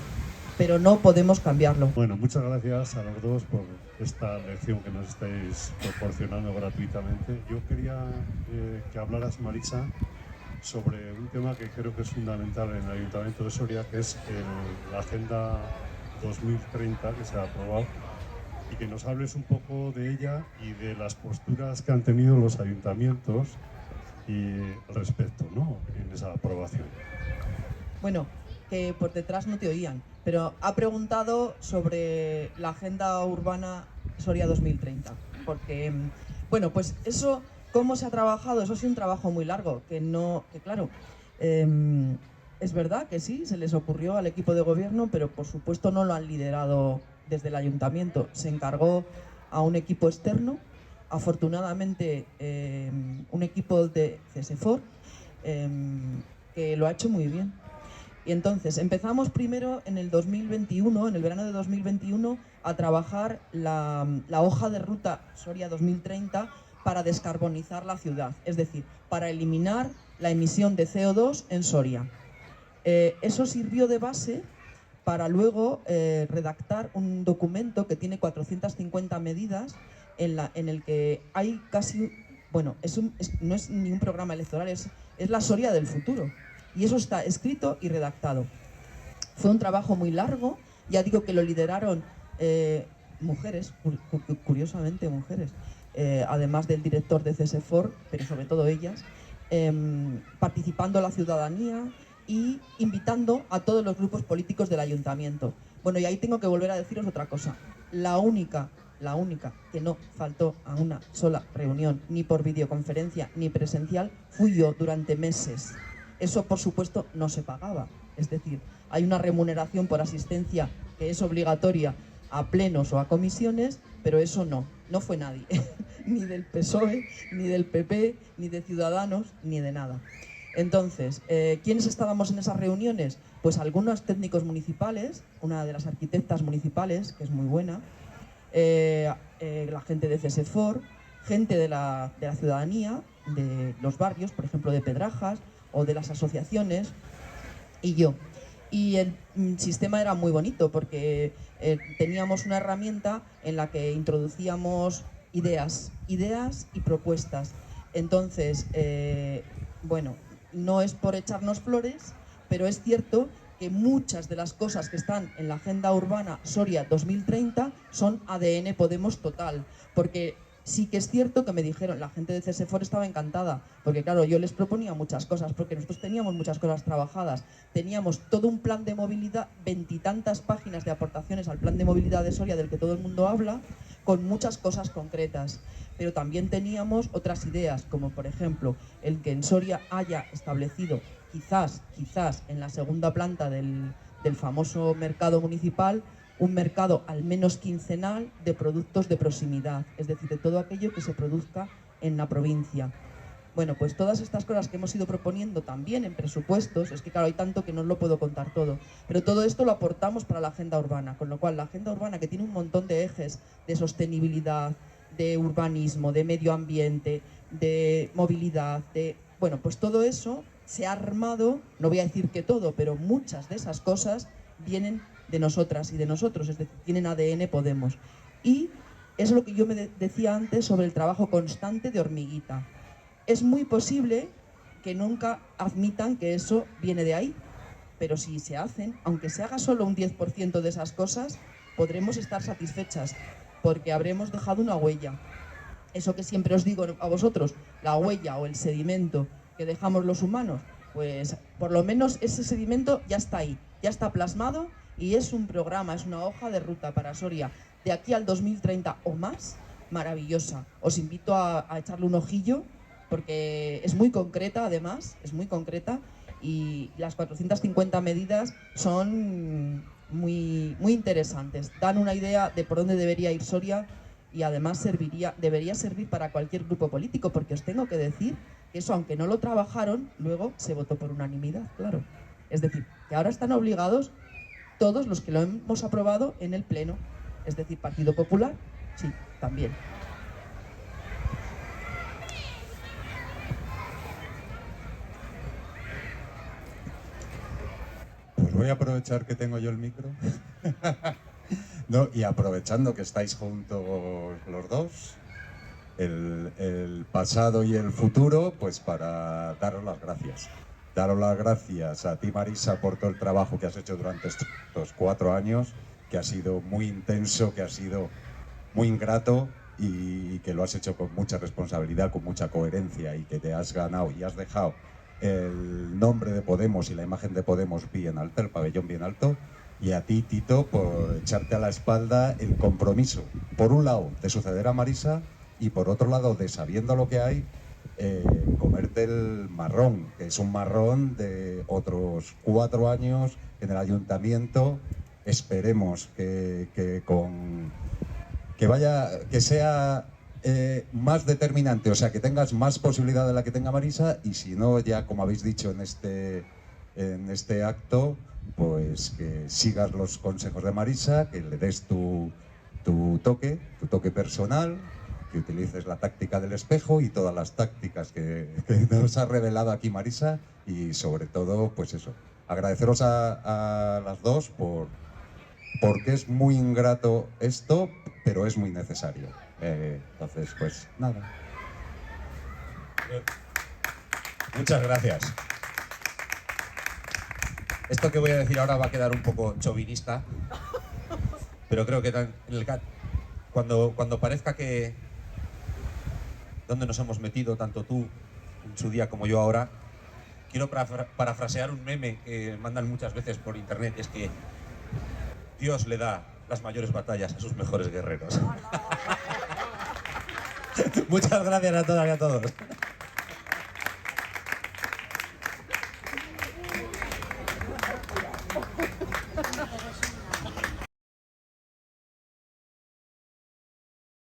pero no podemos cambiarlo.
Bueno, muchas gracias a los dos por esta lección que nos estáis proporcionando gratuitamente. Yo quería que hablaras, Marisa, sobre un tema que creo que es fundamental en el Ayuntamiento de Soria, que es la Agenda 2030 que se ha aprobado, y que nos hables un poco de ella y de las posturas que han tenido los ayuntamientos y al respecto, ¿no?, en esa aprobación.
Bueno, que por detrás no te oían, pero ha preguntado sobre la agenda urbana Soria 2030, porque, bueno, pues eso, ¿cómo se ha trabajado? Eso ha sido un trabajo muy largo, que claro, es verdad que sí, se les ocurrió al equipo de gobierno, pero por supuesto no lo han liderado desde el ayuntamiento, se encargó a un equipo externo, afortunadamente un equipo de CESEFOR, que lo ha hecho muy bien. Y entonces empezamos primero en el 2021, en el verano de 2021, a trabajar la hoja de ruta Soria 2030 para descarbonizar la ciudad, es decir, para eliminar la emisión de CO2 en Soria. Eso sirvió de base para luego redactar un documento que tiene 450 medidas en el que hay casi, bueno, no es ni un programa electoral, es la Soria del futuro. Y eso está escrito y redactado. Fue un trabajo muy largo, ya digo que lo lideraron mujeres, curiosamente mujeres, además del director de CESEFOR, pero sobre todo ellas, participando la ciudadanía y invitando a todos los grupos políticos del ayuntamiento. Bueno, y ahí tengo que volver a deciros otra cosa. La única que no faltó a una sola reunión, ni por videoconferencia ni presencial, fui yo durante meses. Eso, por supuesto, no se pagaba. Es decir, hay una remuneración por asistencia que es obligatoria a plenos o a comisiones, pero eso no fue nadie, ni del PSOE, ni del PP, ni de Ciudadanos, ni de nada. Entonces, ¿quiénes estábamos en esas reuniones? Pues algunos técnicos municipales, una de las arquitectas municipales, que es muy buena, la gente de CESEFOR, gente de la ciudadanía, de los barrios, por ejemplo, de Pedrajas, o de las asociaciones, y yo. Y el sistema era muy bonito porque teníamos una herramienta en la que introducíamos ideas y propuestas. Entonces, bueno, no es por echarnos flores, pero es cierto que muchas de las cosas que están en la Agenda Urbana Soria 2030 son ADN Podemos total, porque sí que es cierto que me dijeron, la gente de CESEFOR estaba encantada, porque claro, yo les proponía muchas cosas, porque nosotros teníamos muchas cosas trabajadas, teníamos todo un plan de movilidad, 20 y tantas páginas de aportaciones al plan de movilidad de Soria del que todo el mundo habla, con muchas cosas concretas, pero también teníamos otras ideas, como por ejemplo, el que en Soria haya establecido, quizás en la segunda planta del famoso mercado municipal, un mercado al menos quincenal de productos de proximidad, es decir, de todo aquello que se produzca en la provincia. Bueno, pues todas estas cosas que hemos ido proponiendo también en presupuestos, es que claro, hay tanto que no os lo puedo contar todo, pero todo esto lo aportamos para la agenda urbana, con lo cual la agenda urbana, que tiene un montón de ejes de sostenibilidad, de urbanismo, de medio ambiente, de movilidad, bueno, pues todo eso se ha armado, no voy a decir que todo, pero muchas de esas cosas vienen de nosotras y de nosotros, es decir, tienen ADN Podemos. Y es lo que yo me decía antes sobre el trabajo constante de hormiguita. Es muy posible que nunca admitan que eso viene de ahí, pero si se hacen, aunque se haga solo un 10% de esas cosas, podremos estar satisfechas, porque habremos dejado una huella. Eso que siempre os digo a vosotros, la huella o el sedimento que dejamos los humanos, pues por lo menos ese sedimento ya está ahí, ya está plasmado, y es un programa, es una hoja de ruta para Soria de aquí al 2030 o más, maravillosa. Os invito a echarle un ojillo, porque es muy concreta, además, es muy concreta, y las 450 medidas son muy interesantes. Dan una idea de por dónde debería ir Soria, y además debería servir para cualquier grupo político, porque os tengo que decir que eso, aunque no lo trabajaron, luego se votó por unanimidad, claro. Es decir, que ahora están obligados todos los que lo hemos aprobado en el Pleno, es decir, Partido Popular, sí, también.
Pues voy a aprovechar que tengo yo el micro. No, y aprovechando que estáis juntos los dos, el pasado y el futuro, pues para daros las gracias. Daros las gracias a ti, Marisa, por todo el trabajo que has hecho durante estos 4 años, que ha sido muy intenso, que ha sido muy ingrato y que lo has hecho con mucha responsabilidad, con mucha coherencia, y que te has ganado y has dejado el nombre de Podemos y la imagen de Podemos bien alta, el pabellón bien alto, y a ti, Tito, por echarte a la espalda el compromiso, por un lado, de suceder a Marisa, y por otro lado, de sabiendo lo que hay, comerte el marrón, que es un marrón de otros 4 años en el ayuntamiento. Esperemos que sea más determinante, o sea, que tengas más posibilidad de la que tenga Marisa, y si no, ya como habéis dicho en este acto, pues que sigas los consejos de Marisa, que le des tu toque personal, que utilices la táctica del espejo y todas las tácticas que nos ha revelado aquí Marisa, y sobre todo, pues eso, agradeceros a las dos porque es muy ingrato esto, pero es muy necesario. Entonces, pues nada.
Muchas gracias. Esto que voy a decir ahora va a quedar un poco chauvinista, pero creo que cuando parezca que dónde nos hemos metido, tanto tú en su día como yo ahora, quiero parafrasear un meme que mandan muchas veces por internet, es que Dios le da las mayores batallas a sus mejores guerreros. Muchas gracias a todas y a todos.